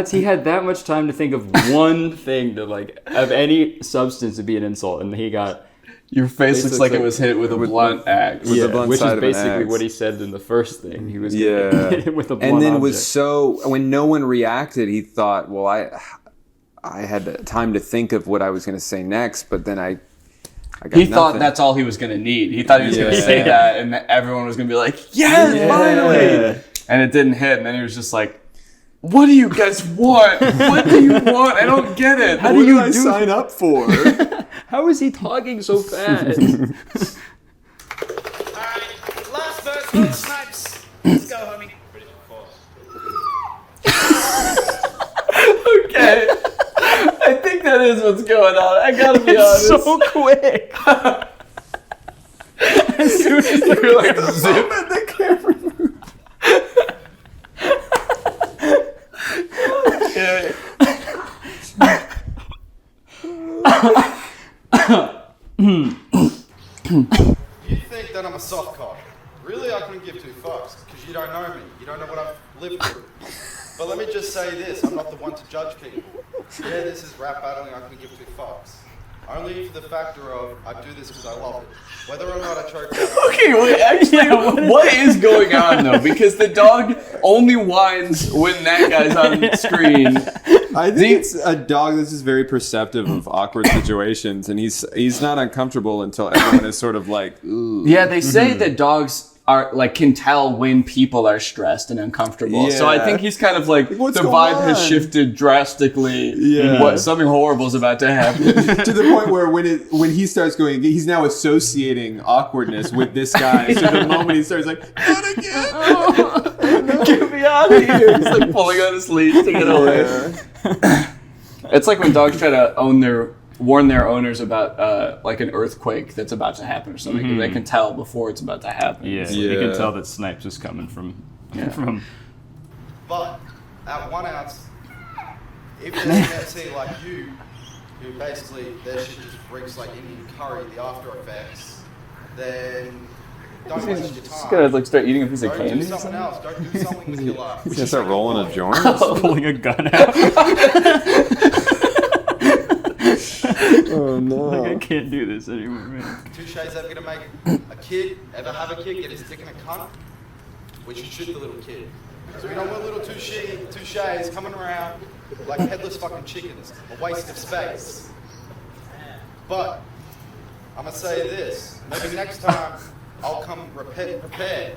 S4: He had that much time to think of one thing to like of any substance to be an insult, and he got
S5: Your face looks like it was hit with a blunt axe.
S3: With the blunt
S4: which
S3: side
S4: is
S3: of an
S4: basically
S3: axe.
S4: what he said in the first thing. He was
S3: Yeah.
S4: with a blunt
S3: And then
S4: object.
S3: was so when no one reacted, he thought, well, I had time to think of what I was going to say next, but then I got
S5: He thought
S3: nothing.
S5: that's all he was going to need. He thought he was going to
S3: Yeah.
S5: say that, and everyone was going to be like, yes, finally! And it didn't hit, and then he was just like, what do you guys want? What do you want? I don't get it. How
S3: What did I sign up for?
S4: How is he talking so fast?
S6: Alright, last verse for the Snipes. Let's go, homie.
S5: Okay. I think that is what's going on. I gotta be honest.
S4: so quick.
S5: As soon as they're like, zip.
S3: the camera moved.
S5: Okay.
S8: You think that I'm a soft cock. Really, I couldn't give two fucks, because you don't know me. You don't know what I've lived through. But let me just say this, I'm not the one to judge people. Yeah, this is rap battling, I couldn't give two fucks. Only for the factor of, I do this because I love it. Whether or not I choke out.
S5: Okay, wait, actually, what is going on though? Because the dog only whines when that guy's on screen.
S3: I think it's a dog that's just very perceptive of awkward situations, and he's not uncomfortable until everyone is sort of like, ooh.
S5: Yeah, they say that dogs are like can tell when people are stressed and uncomfortable. So I
S3: Yeah.
S5: think he's kind of like
S3: What's
S5: the
S3: going
S5: vibe has
S3: on?
S5: shifted drastically.
S3: Yeah.
S5: What something horrible is about to happen.
S3: To the point where when he starts going, he's now associating awkwardness with this guy. So the moment he starts like, not again.
S5: Get me out of here! He's like pulling on his sleeves to get away. It's like when dogs try to warn their owners about like an earthquake that's about to happen or something. 'Cause they can tell before it's about to happen.
S4: Yeah,
S3: Yeah.
S4: you can tell that Snipes is coming from.
S8: But at 1 ounce, if there's an FC like you, who basically their shit just reeks like Indian curry, the after effects, then don't waste your
S5: Just
S8: time.
S5: gonna like start eating a piece of
S8: Don't do
S5: candy.
S8: something else. Don't do something with your life.
S3: He's gonna start rolling a joint.
S4: Pulling a gun out.
S3: Oh no.
S4: I can't do this anymore, man.
S8: Touche's ever gonna make a kid, ever have a kid, get his dick in a cunt? we should shoot the little kid. So we don't want little touches coming around like headless fucking chickens, a waste of space. But I'm gonna say this, maybe next time I'll come prepared.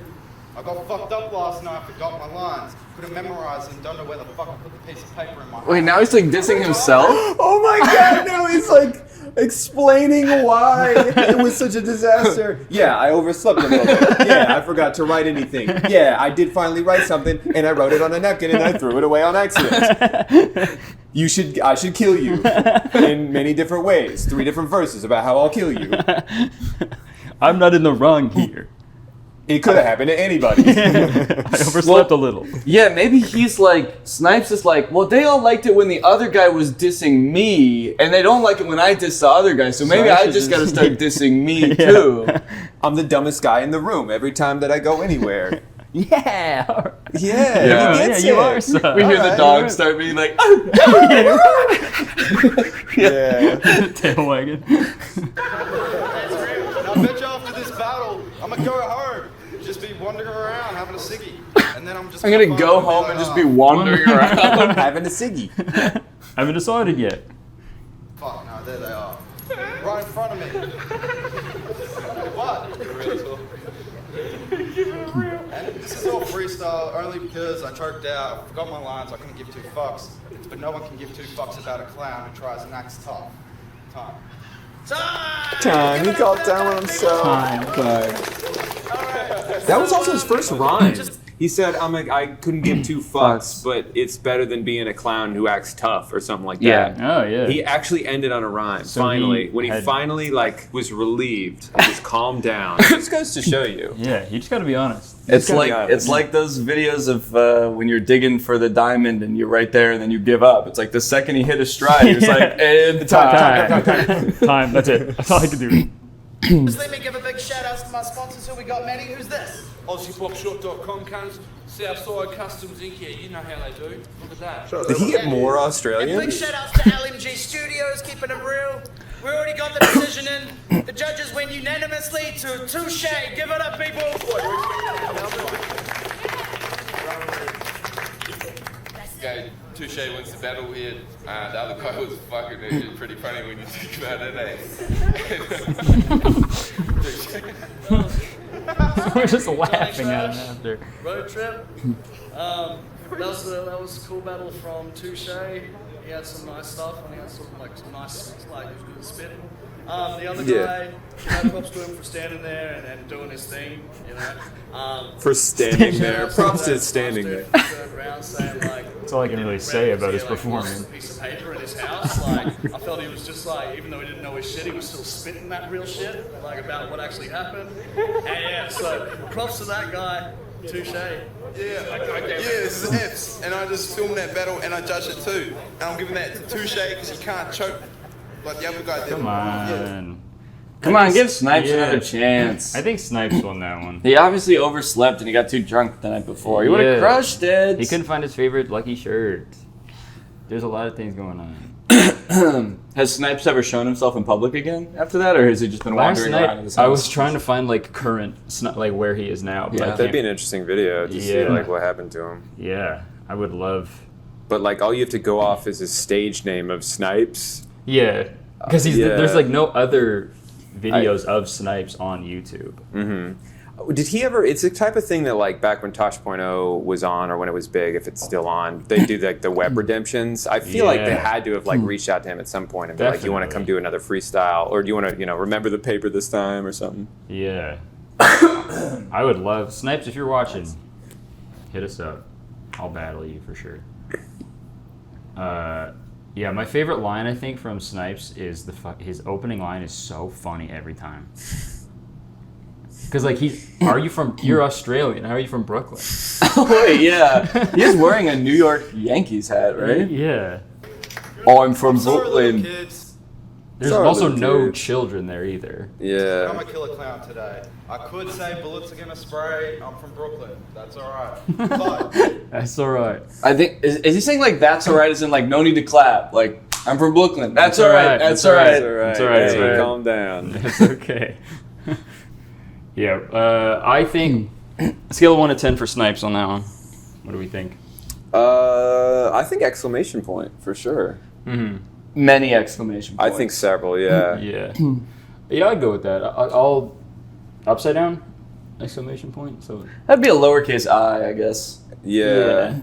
S8: I got fucked up last night, forgot my lines, couldn't memorize and don't know where the fuck I put the piece of paper in my hand.
S5: Wait, now he's like dissing himself?
S3: Oh my god, now he's like explaining why it was such a disaster. Yeah, I overslept a little bit. Yeah, I forgot to write anything. Yeah, I did finally write something and I wrote it on a napkin and I threw it away on accident. I should kill you in many different ways. 3 different verses about how I'll kill you.
S4: I'm not in the wrong here.
S3: It could have happened to anybody.
S4: I overslept a little.
S5: Yeah, maybe he's like, Snipes is like, well, they all liked it when the other guy was dissing me, and they don't like it when I diss the other guy, so maybe I just gotta start dissing me too.
S3: I'm the dumbest guy in the room every time that I go anywhere.
S4: Yeah.
S3: Yeah,
S4: You are. So.
S5: We hear the dog start being like,
S3: Yeah.
S4: Tail wagging.
S8: And I bet you after this battle, I'm gonna go home, just be wandering around having a ciggy, and then I'm gonna
S5: go home and just be wandering around.
S3: Having a ciggy.
S4: I haven't decided yet.
S8: Fuck, no, there they are. Right in front of me. What? And this is all freestyle, only because I choked out, I forgot my lines, I couldn't give 2 fucks. But no one can give 2 fucks about a clown who tries and acts tough.
S3: Time. He called down on himself.
S1: Time.
S3: That was also his first rhyme. He said, I couldn't give 2 fucks, but it's better than being a clown who acts tough or something like that.
S4: Oh, yeah.
S3: He actually ended on a rhyme,
S4: So
S3: finally.
S4: he
S3: When he
S4: had-
S3: finally, was relieved and just calmed down. It just goes to show you.
S4: Yeah, you just gotta be honest.
S5: It's
S3: gotta be
S5: like
S3: honest.
S5: those videos of when you're digging for the diamond and you're right there and then you give up. It's like the second he hit a stride, he was like, and
S4: Time. That's it. That's all I can do.
S6: Just let me give a big shout out to my sponsors who we got, Manny. Who's this?
S9: AussieBoxShop.com comes Southside Customs Inc. here. You know how they do. Look at that.
S3: Did he get more
S6: And
S3: Australian?
S6: big shout outs to LMG Studios, keeping it real. We already got the decision in. The judges went unanimously to Touche. Give it up, people.
S9: Okay, Touche wins the battle here. The other guy was fucking pretty funny when you think about it,
S4: We're just laughing at him after.
S10: Road trip. That was a cool battle from Touche. He had some nice stuff and he had some nice he was good at spitting. The other guy, props to him for standing there and doing his thing,
S3: For standing there. Props to standing there.
S4: That's all I can really say about his performance.
S10: A piece of paper in his house. I felt he was just even though he didn't know his shit, he was still spitting that real shit, about what actually happened. And so props to that guy, Touche.
S8: this is F's, and I just filmed that battle and I judged it too. And I'm giving that to Touche because he can't choke like the other guy did.
S4: Come on.
S5: Come on, give Snipes another chance.
S4: I think Snipes won that one.
S5: He obviously overslept and he got too drunk the night before. He would have crushed it.
S4: He couldn't find his favorite lucky shirt. There's a lot of things going on.
S5: Has Snipes ever shown himself in public again after that, or has he just been wandering around in his house?
S4: I was trying to find current, where he is now. But I
S3: That'd be
S4: can't-
S3: an interesting video to see what happened to him.
S4: Yeah, I would love.
S3: But all you have to go off is his stage name of Snipes.
S4: Yeah, because
S3: Yeah.
S4: there's no other videos of Snipes on YouTube.
S3: Mm-hmm. Did he ever? It's the type of thing that back when Tosh.0 was on, or when it was big, if it's still on, they do the web redemptions. I feel like they had to have reached out to him at some point and be like, "You want to come do another freestyle, or do you want to remember the paper this time or something?"
S4: Yeah, I would love Snipes if you're watching. Hit us up. I'll battle you for sure. Yeah, my favorite line I think from Snipes is his opening line is so funny every time. Because you're Australian, how are you from Brooklyn?
S5: Oh wait, yeah. He's wearing a New York Yankees hat, right?
S4: Yeah.
S5: Oh, I'm from
S8: Sorry, little
S5: Brooklyn.
S8: kids.
S4: There's
S3: Sorry,
S4: also
S3: little
S4: no
S3: kids.
S4: children there either.
S8: I'm
S3: Yeah.
S8: a killer clown today. I could say bullets are gonna spray. I'm from Brooklyn. That's alright. But
S4: That's alright.
S5: I think is he saying that's alright as in no need to clap? I'm from Brooklyn. That's alright. That's alright.
S4: It's all right.
S3: Hey, calm down.
S4: It's okay. Yeah, I think Scale of 1 to 10 for Snipes on that one. What do we think?
S3: I think exclamation point for sure.
S4: Mm-hmm.
S5: Many exclamation points.
S3: I think several. Yeah.
S4: Yeah. Yeah, I'd go with that. I'll upside down exclamation point. So
S5: That'd be a lowercase I guess.
S3: Yeah.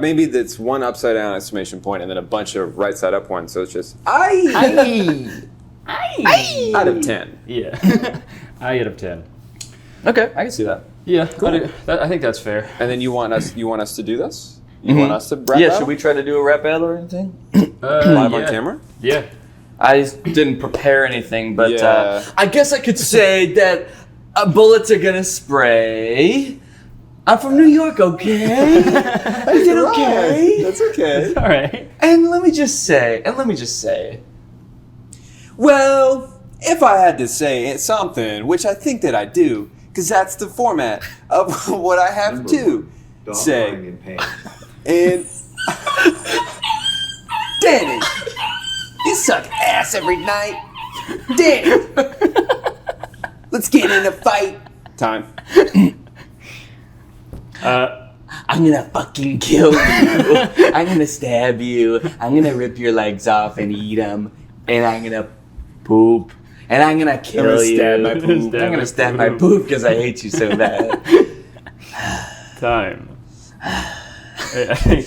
S3: Maybe that's one upside down exclamation point and then a bunch of right side up ones. So it's just I out of 10.
S4: Yeah. I out of 10.
S5: Okay, I can see that.
S4: Yeah, cool. I think that's fair.
S3: And then you want us to do this? You want us to rap
S5: Yeah,
S3: out?
S5: should we try to do a rap battle or anything?
S3: Live on camera?
S4: Yeah.
S5: I didn't prepare anything, but
S3: Yeah.
S5: I guess I could say that bullets are gonna spray. I'm from New York, okay? I did okay.
S3: That's okay.
S4: All right.
S5: And let me just say,
S3: Well, if I had to say something, which I think that I do, because that's the format of what I have to say. And Danny, you suck ass every night. Danny, let's get in a fight. Time.
S5: I'm gonna fucking kill you. I'm gonna stab you. I'm gonna rip your legs off and eat them. And I'm gonna poop. And I'm gonna kill you.
S3: Stab my poop.
S5: I'm gonna stab my poop because I hate you so bad.
S4: Time. I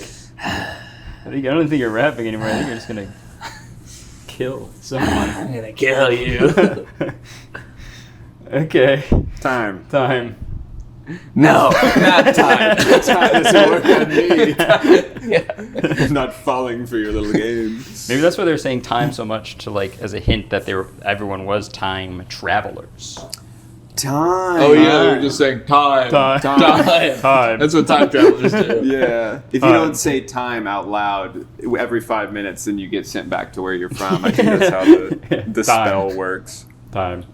S4: don't think you're rapping anymore. I think you're just gonna kill someone.
S5: I'm gonna kill you.
S4: Okay.
S3: Time.
S5: No, not time.
S3: Time doesn't work on me. I'm not falling for your little games.
S4: Maybe that's why they're saying time so much to as a hint that everyone was time travelers.
S3: Time.
S5: Oh yeah, they were just saying time.
S4: Time.
S5: That's what time travelers do.
S3: Yeah. If you don't say time out loud every 5 minutes, then you get sent back to where you're from. I think that's how the spell works.
S4: Time.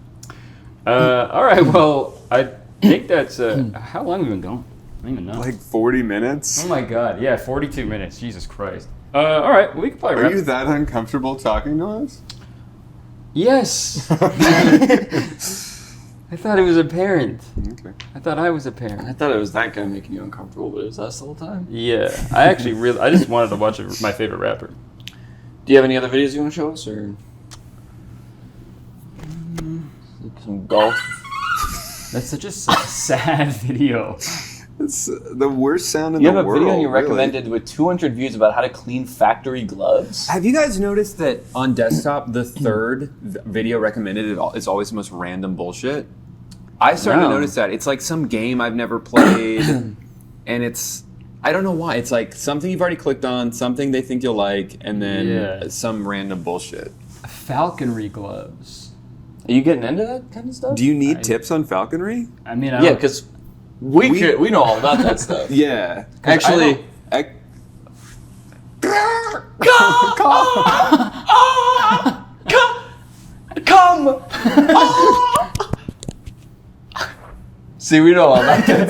S4: All right. Well, I think that's how long have we been going? I don't even know.
S3: Like 40 minutes?
S4: Oh my god. Yeah, 42 minutes. Jesus Christ. All right. We can probably wrap.
S3: Are you that uncomfortable talking to us?
S4: Yes. I thought it was apparent.
S3: Okay.
S4: I thought I was a parent.
S5: I thought it was that guy making you uncomfortable, but it was us the whole time.
S4: Yeah, I just wanted to watch my favorite rapper.
S5: Do you have any other videos you want to show us, or some golf?
S4: That's such a sad video.
S3: It's the worst sound in
S5: You
S3: the
S5: have a
S3: world.
S5: video you
S3: really.
S5: recommended with 200 views about how to clean factory gloves.
S3: Have you guys noticed that on desktop, the third video recommended is always the most random bullshit? I started to notice that. It's like some game I've never played, and I don't know why. It's like something you've already clicked on, something they think you'll like, and then some random bullshit.
S4: Falconry gloves.
S5: Are you getting into that kind of stuff?
S3: Do you need tips on falconry?
S4: I mean,
S5: Yeah, because we know all about that stuff.
S3: Yeah.
S5: Actually, come! See, we know all about that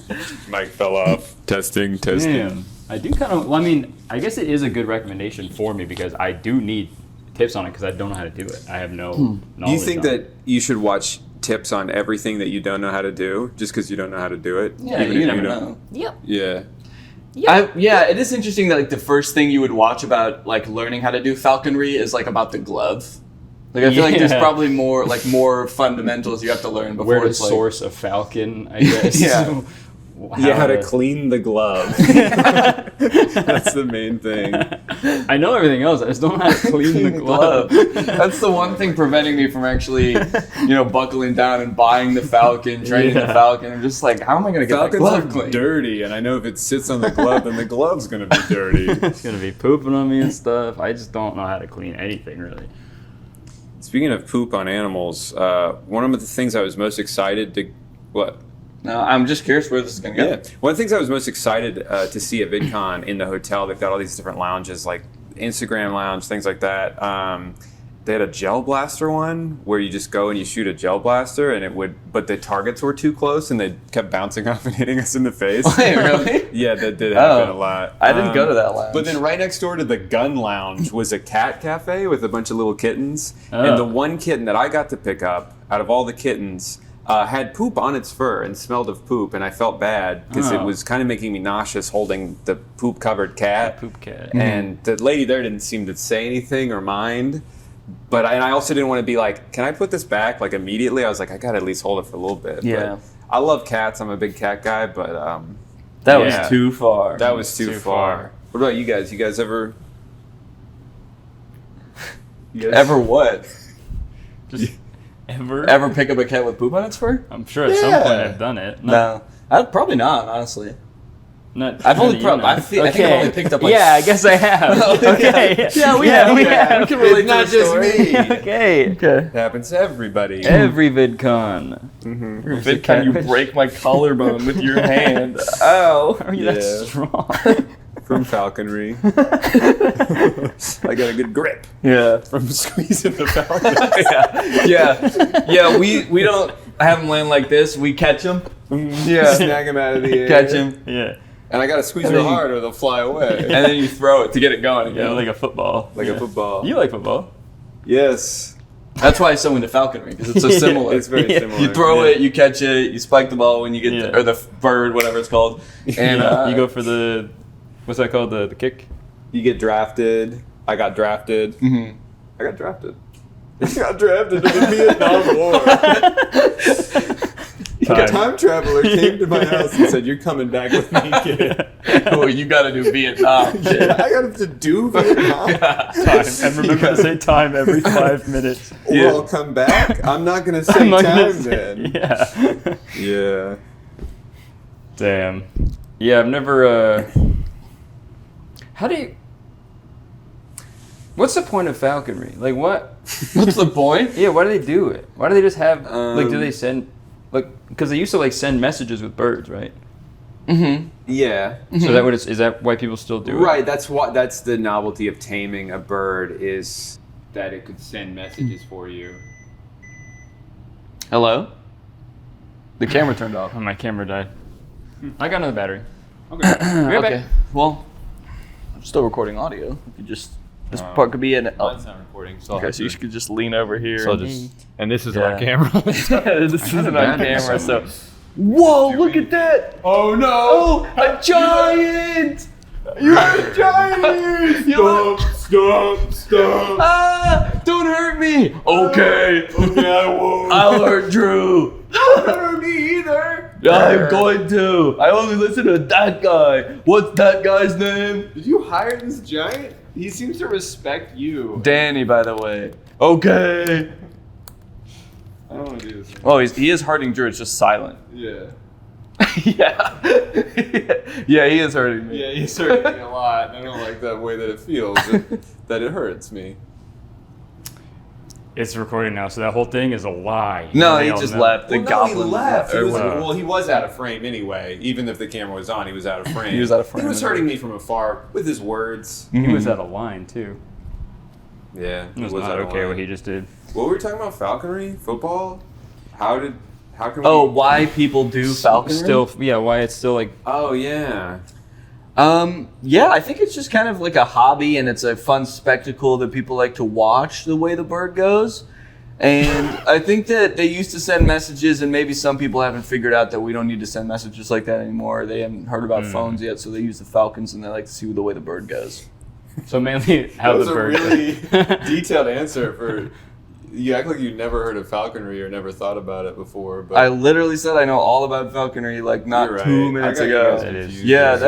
S5: stuff.
S3: Mic fell off. Testing.
S4: Damn. I do kind of. Well, I mean, I guess it is a good recommendation for me because I do need tips on it because I don't know how to do it. I have no knowledge.
S3: Do you think
S4: on
S3: that
S4: it.
S3: you should watch tips on everything that you don't know how to do just because you don't know how to do it?
S5: Yeah,
S3: Even
S5: you
S3: if
S5: never
S3: don't?
S5: know.
S1: Yep.
S3: Yeah.
S5: Yeah, it is interesting that the first thing you would watch about learning how to do falconry is about the glove. I feel like there's probably more fundamentals you have to learn before
S4: Where to
S5: it's
S4: source a falcon, I guess.
S5: Yeah.
S3: How to clean the glove. That's the main thing.
S4: I know everything else. I just don't know how to clean the glove.
S5: That's the one thing preventing me from actually, buckling down and buying the falcon, training the falcon. I'm just like, how am I going to get
S3: Falcons
S5: my glove
S3: are
S5: clean?
S3: dirty, and I know if it sits on the glove, then the glove's going to be dirty.
S4: It's going to be pooping on me and stuff. I just don't know how to clean anything, really.
S3: Speaking of poop on animals, one of the things I was most excited to... What?
S5: No, I'm just curious where this is going to go.
S3: Yeah. One of the things I was most excited to see at VidCon in the hotel, they've got all these different lounges, like Instagram lounge, things like that. They had a gel blaster one where you just go and you shoot a gel blaster and but the targets were too close and they kept bouncing off and hitting us in the face.
S5: Wait, really?
S3: Yeah, that did happen a lot.
S5: I didn't go to that lounge.
S3: But then right next door to the gun lounge was a cat cafe with a bunch of little kittens. And the one kitten that I got to pick up out of all the kittens had poop on its fur and smelled of poop, and I felt bad because it was kind of making me nauseous holding the poop-covered cat.
S1: Poop cat.
S3: And the lady there didn't seem to say anything or mind. But I also didn't want to be like, can I put this back like immediately? I was like, I gotta at least hold it for a little bit.
S5: Yeah.
S3: But I love cats. I'm a big cat guy, but
S5: that was too far.
S3: That was too far. What about you guys? You guys ever?
S5: Ever what?
S1: Just ever?
S5: Ever pick up a cat with poop on its fur?
S1: I'm sure at some point I've done it.
S5: No, probably not. Honestly.
S1: I've
S5: only I think I've only picked up like
S1: I guess I have. Okay.
S5: Yeah, we have.
S1: We can relate
S3: It's not just me.
S1: Okay.
S3: It happens to everybody.
S1: Every vidcon.
S5: VidCon, you break my collarbone with your hand. Ow.
S1: Are you that strong?
S3: From falconry. I got a good grip.
S5: Yeah.
S3: From squeezing the falcon.
S5: Yeah. We don't have them land like this. We catch them. Yeah.
S3: Snag them out of the air.
S5: Catch them.
S1: Yeah.
S3: And I gotta squeeze real hard or they'll fly away.
S5: And then you throw it to get it going again.
S1: Yeah, like a football.
S3: Like a football.
S1: You like football?
S3: Yes.
S5: That's why it's so into falconry, because it's so similar.
S3: It's very similar.
S5: You throw it, you catch it, you spike the ball when you get or the bird, whatever it's called. And
S1: you go for the, what's that called, the kick?
S3: You get drafted. I got drafted.
S5: Mm-hmm.
S3: I got drafted. I got drafted to the Vietnam War. A time traveler came to my house and said, "You're coming back with me, kid."
S5: Oh, you got to do Vietnam.
S3: I got to do Vietnam.
S1: Time. And remember to say time every 5 minutes.
S3: Or I'll come back. I'm not gonna say time then.
S1: Yeah.
S3: Yeah.
S1: Damn. Yeah, I've never. How do you? What's the point of falconry? Like, what?
S5: What's the point?
S1: Yeah, why do they do it? Why do they just have like? Do they send like? Because they used to like send messages with birds, right?
S5: Mm-hmm.
S3: Yeah.
S1: So that is that why people still do it?
S3: Right. That's the novelty of taming a bird is that it could send messages for you.
S5: Hello? The camera turned off.
S1: Oh, my camera died. I got another battery.
S3: Okay.
S5: Okay. Well, I'm still recording audio. You could just this part could be an.
S3: Mine's not recording. So
S5: Okay, so you could just lean over here.
S3: So and this is on camera.
S5: This isn't on camera, so. Whoa! Look at that!
S3: Oh no!
S5: Oh, a giant!
S3: You're a giant! Stop!
S5: Ah! Don't hurt me! Okay.
S3: Okay, I won't.
S5: I'll hurt Drew.
S3: Don't hurt me either.
S5: I'm going to. I only listen to that guy. What's that guy's name?
S3: Did you hire this giant? He seems to respect you.
S5: Danny, by the way. Okay.
S3: I don't want to do this.
S5: Oh, he is hurting Drew. It's just silent.
S3: Yeah.
S5: Yeah. Yeah, he is hurting me.
S3: Yeah, he's hurting me a lot. I don't like that way that it feels. That it hurts me.
S1: It's recording now, so that whole thing is a lie.
S5: No, he just left. The goblin
S3: he left. He
S5: left.
S3: was, he was out of frame anyway. Even if the camera was on, he was out of frame.
S5: He was out of frame.
S3: He was hurting me from afar with his words.
S1: He was out of line too.
S3: Yeah,
S1: It was
S3: out
S1: not
S3: of
S1: okay
S3: line.
S1: what he just did.
S3: What were we talking about? Falconry? Football? How can we...
S5: Oh, why people do falconry?
S1: Still, yeah, why it's still like.
S3: Oh, yeah.
S5: Yeah, I think it's just kind of like a hobby, and it's a fun spectacle that people like to watch the way the bird goes. And I think that they used to send messages, and maybe some people haven't figured out that we don't need to send messages like that anymore. They haven't heard about phones yet, so they use the falcons, and they like to see the way the bird goes.
S1: So mainly how
S3: That was
S1: the
S3: a
S1: bird.
S3: really detailed answer for... You act like you never heard of falconry or never thought about it before. But
S5: I literally said I know all about falconry like not
S3: You're right.
S5: 2 minutes
S3: I got you
S5: ago.
S3: guys
S1: That is-
S3: confused.
S5: Yeah,
S3: You know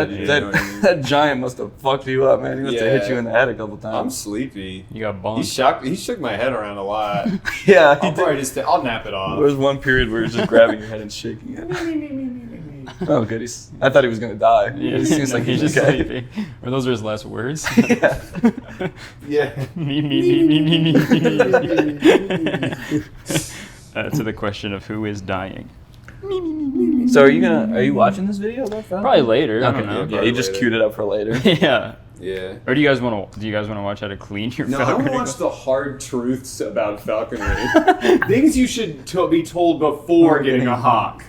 S3: what I mean?
S5: that giant must have fucked you up, man. He must have hit
S3: Yeah.
S5: you in the head a couple
S3: I'm
S5: times.
S3: sleepy.
S1: You got
S3: He
S1: bonked.
S3: He shook my head around a lot.
S5: Yeah, he
S3: I'll
S5: did.
S3: probably just... I'll nap it off.
S5: There was one period where he was just grabbing your head and shaking it. Oh, good. I thought he was gonna die.
S1: Yeah,
S5: It seems like
S1: he's
S5: he's
S1: just
S5: okay.
S1: sleeping. Or those are his last words.
S5: Yeah.
S3: Yeah.
S1: Me. To the question of who is dying.
S5: So are you watching this video about falconry?
S1: Probably later. I
S5: Okay.
S1: don't know.
S5: Yeah,
S3: probably
S5: he just
S3: later.
S5: queued it up for later.
S1: Yeah.
S3: Yeah.
S1: Or do you guys want to watch how to clean your
S3: No, I
S1: falconry?
S3: want to watch the hard truths about falconry. Things you should be told before getting a hawk.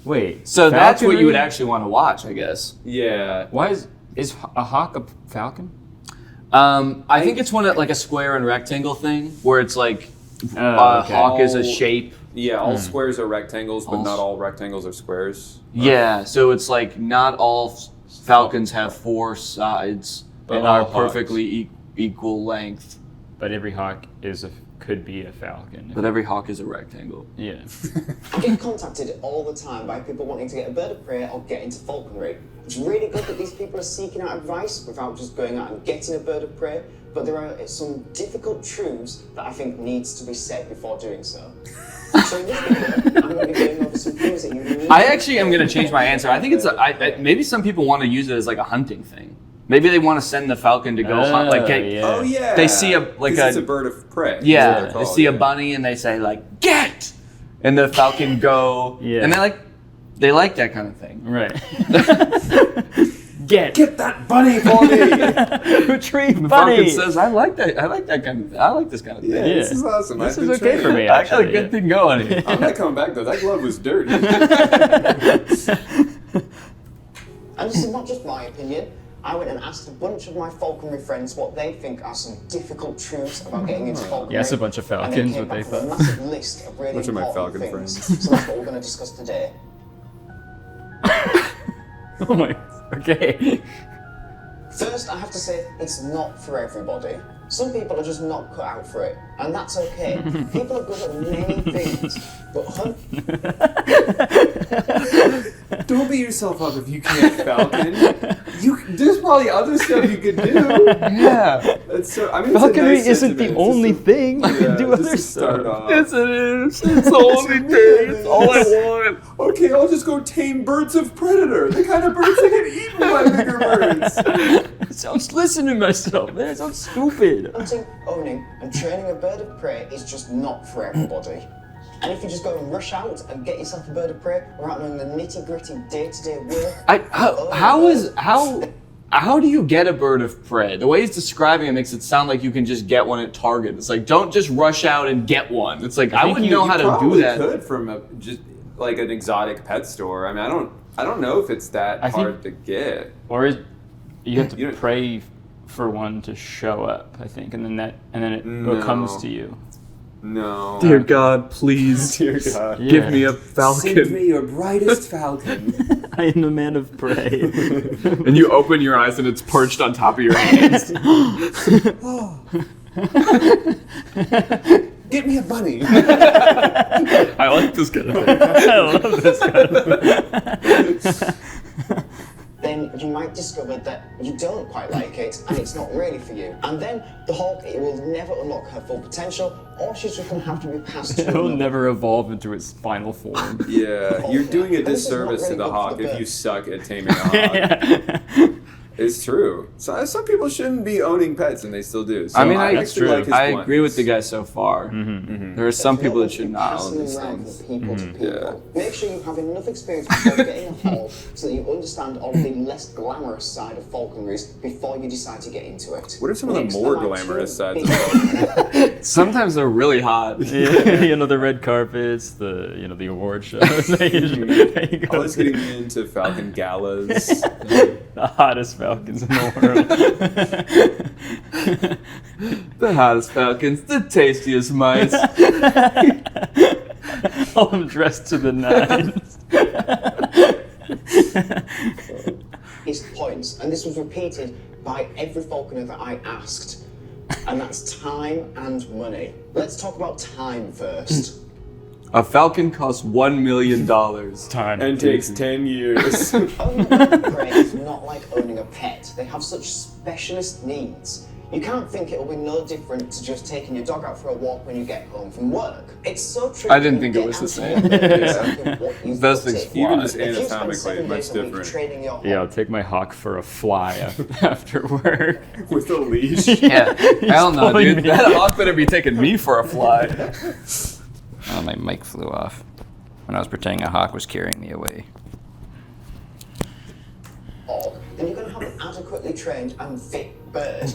S1: Wait.
S5: So that's what you would
S1: falconry?
S5: actually want to watch, I guess.
S3: Yeah.
S1: Why is a hawk a falcon?
S5: I think it's one that like a square and rectangle thing where it's like
S1: Oh, okay.
S5: hawk is a shape
S3: Yeah, all squares are rectangles, but not all rectangles are squares.
S5: Yeah, so it's like not all falcons have 4 sides
S3: But
S5: and
S3: all
S5: are
S3: hawks.
S5: perfectly equal length.
S4: But every hawk could be a falcon.
S5: But every hawk is a rectangle.
S4: Yeah.
S11: I get contacted all the time by people wanting to get a bird of prey or get into falconry. It's really good that these people are seeking out advice without just going out and getting a bird of prey, but there are some difficult truths that I think needs to be said before doing so. So in this video, I'm going to be going over some things that you need.
S5: I actually am going to change my answer. I think it's maybe some people want to use it as like a hunting thing. Maybe they want to send the falcon to go hunt. Like,
S3: Oh yeah.
S5: They see
S3: it's a bird of prey.
S5: Yeah,
S3: That's what
S5: they
S3: they're
S5: see a
S3: called,
S5: bunny and they say like get, and the falcon go.
S4: Yeah.
S5: And they like that kind of thing.
S4: Right.
S3: Get that bunny for me.
S4: Retrieve
S5: The
S4: bunny.
S5: falcon says, I like that kind of. I like this kind of thing.
S3: Yeah, this is awesome.
S4: This
S3: I've
S4: is
S3: been
S4: okay for
S3: trained.
S4: me.
S5: I got a
S4: Actually,
S5: good thing going here.
S3: I'm not coming back though. That glove was dirty.
S11: And this is not just my opinion. I went and asked a bunch of my falconry friends what they think are some difficult truths about getting into falconry.
S4: Yes, a bunch of
S11: And
S4: falcons,
S11: came
S4: what they
S11: back with a
S4: thought.
S11: massive list of really
S3: Bunch of my
S11: important
S3: falcon
S11: things.
S3: friends.
S11: So that's what we're going to discuss today.
S4: Oh my. Okay.
S11: First, I have to say, it's not for everybody. Some people are just not cut out for it, and that's okay. People are good at many things, but
S3: Don't beat yourself up if you can't falcon. There's probably other stuff you could do.
S5: Yeah.
S3: It's so, I mean,
S4: Falconry
S3: it's a nice
S4: isn't the
S3: sentiment.
S4: only
S3: It's just
S4: thing. You can do
S3: just
S4: other
S3: to start
S4: stuff.
S3: off.
S5: Yes, it is. It's the only thing. It's all I want.
S3: Okay, I'll just go tame birds of predator. The kind of birds that get eaten by bigger birds.
S4: Sounds listening to myself, man. It sounds stupid.
S11: hunting, owning, and training a bird of prey is just not for everybody. And if you just go and rush out and get yourself a bird of prey without knowing the nitty-gritty day-to-day work,
S5: How do you get a bird of prey? The way he's describing it makes it sound like you can just get one at Target. It's like, don't just rush out and get one. It's like, I wouldn't know how to do
S3: probably
S5: that.
S3: could from just like an exotic pet store. I mean, I don't know if it's that hard to get.
S4: Or you have to pray for one to show up, I think, and then it comes to you.
S3: No.
S5: Dear God, please.
S3: Dear God.
S5: Give me a falcon.
S3: Send me your brightest falcon.
S4: I am the man of prey.
S5: And you open your eyes and it's perched on top of your hands.
S3: Get me a bunny.
S5: I like this kind of thing.
S4: I love this guy.
S11: then you might discover that you don't quite like it and it's not really for you. And then the hawk, it will never unlock her full potential, or she's just going to have to be passed to
S4: It will
S11: another.
S4: never evolve into its final form.
S3: Yeah, you're doing a
S11: And this is not
S3: disservice to
S11: really
S3: the
S11: good for
S3: hawk
S11: the
S3: if
S11: bird.
S3: you suck at taming a hawk. It's true. So some people shouldn't be owning pets, and they still do. So
S5: I mean,
S3: actually like his
S5: I
S3: point.
S5: agree with the guy so far. There are some people that should not own
S11: Passing
S5: these
S11: around
S5: things.
S11: from people to people. Make sure you have enough experience before getting a haul so that you understand all the less glamorous side of falconry before you decide to get into it.
S3: What are some of the
S11: Next,
S3: more
S11: I like
S3: glamorous
S11: two
S3: sides
S11: big-
S3: of
S5: Sometimes they're really hot.
S4: The red carpets, the award shows. They usually
S3: I was getting into falcon galas.
S4: the hottest falcons in the world.
S5: The hottest falcons, the tastiest mice.
S4: All them dressed to the nines.
S11: His points, and this was repeated by every falconer that I asked, and that's time and money. Let's talk about time first.
S5: A falcon costs $1 million.
S4: Time.
S3: And takes 10 years.
S11: Owning a bird of prey is not like owning a pet. They have such specialist needs. You can't think it'll be no different to just taking your dog out for a walk when you get home from work. It's so true.
S5: I didn't think it was the same. Those things
S3: Even just
S11: If you spend
S3: anatomically,
S11: 7
S3: much
S11: days a week
S3: different.
S11: training your
S4: Yeah, I'll take my hawk for a fly after work.
S3: With a leash.
S5: Yeah, hell no,
S4: pulling
S5: dude.
S4: me.
S5: That hawk better be taking me for a fly.
S12: Oh, my mic flew off when I was pretending a hawk was carrying me away.
S11: then you're going to have an adequately trained and fit bird.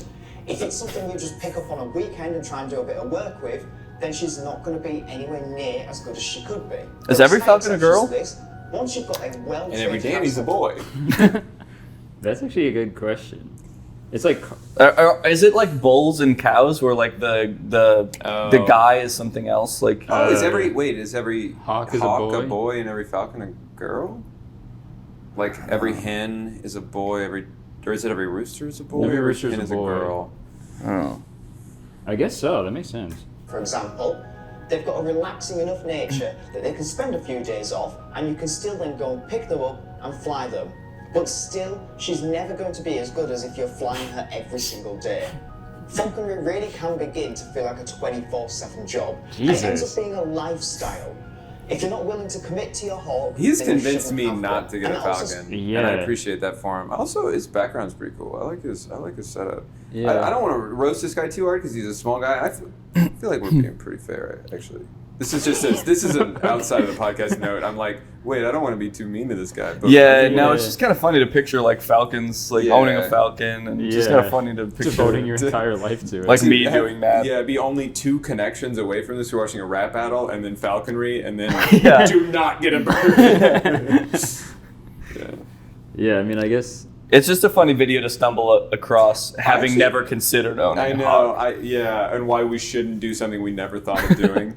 S11: If it's something you just pick up on a weekend and try and do a bit of work with, then she's not going to be anywhere near as good as she could be.
S5: Is every falcon a girl?
S11: Once you've got a well-trained
S3: And every Danny's a boy.
S4: That's actually a good question. It's like
S5: Is it like bulls and cows where like the guy is something else? Like
S3: is every
S1: hawk is
S3: a boy and every falcon a girl? Like every hen is a boy, or is it every rooster is a boy?
S1: Every
S3: every
S1: rooster is
S3: hen
S1: a
S3: is
S1: boy.
S3: a girl.
S5: oh.
S4: I guess so. That makes sense.
S11: For example, they've got a relaxing enough nature that they can spend a few days off and you can still then go and pick them up and fly them. But still, she's never going to be as good as if you're flying her every single day. Falconry really can begin to feel like a 24/7 job. And it ends up being a lifestyle. If you're not willing to commit to your hawk,
S3: He's
S11: then you
S3: convinced
S11: shouldn't
S3: me
S11: have
S3: not
S11: one.
S3: to get
S11: And
S3: a
S11: it also
S3: falcon,
S4: Yeah.
S3: and I appreciate that for him. Also, his background's pretty cool. I like his setup.
S4: Yeah.
S3: I don't want to roast this guy too hard because he's a small guy. I feel like we're being pretty fair, actually. This is an outside of the podcast note. I'm like, wait, I don't want to be too mean to this guy. But
S5: It's just kind of funny to picture like falcons, like
S3: Yeah.
S5: owning a falcon, and just kind of funny to picture
S4: Devoting your entire life to it.
S5: like me doing that.
S3: Yeah, be only 2 connections away from this. We're watching a rap battle, and then falconry, and then
S5: Yeah.
S3: do not get a bird.
S4: Yeah, I mean, I guess.
S5: It's just a funny video to stumble across, having
S3: Actually,
S5: never considered owning
S3: I
S5: a
S3: know,
S5: hawk.
S3: and why we shouldn't do something we never thought of doing.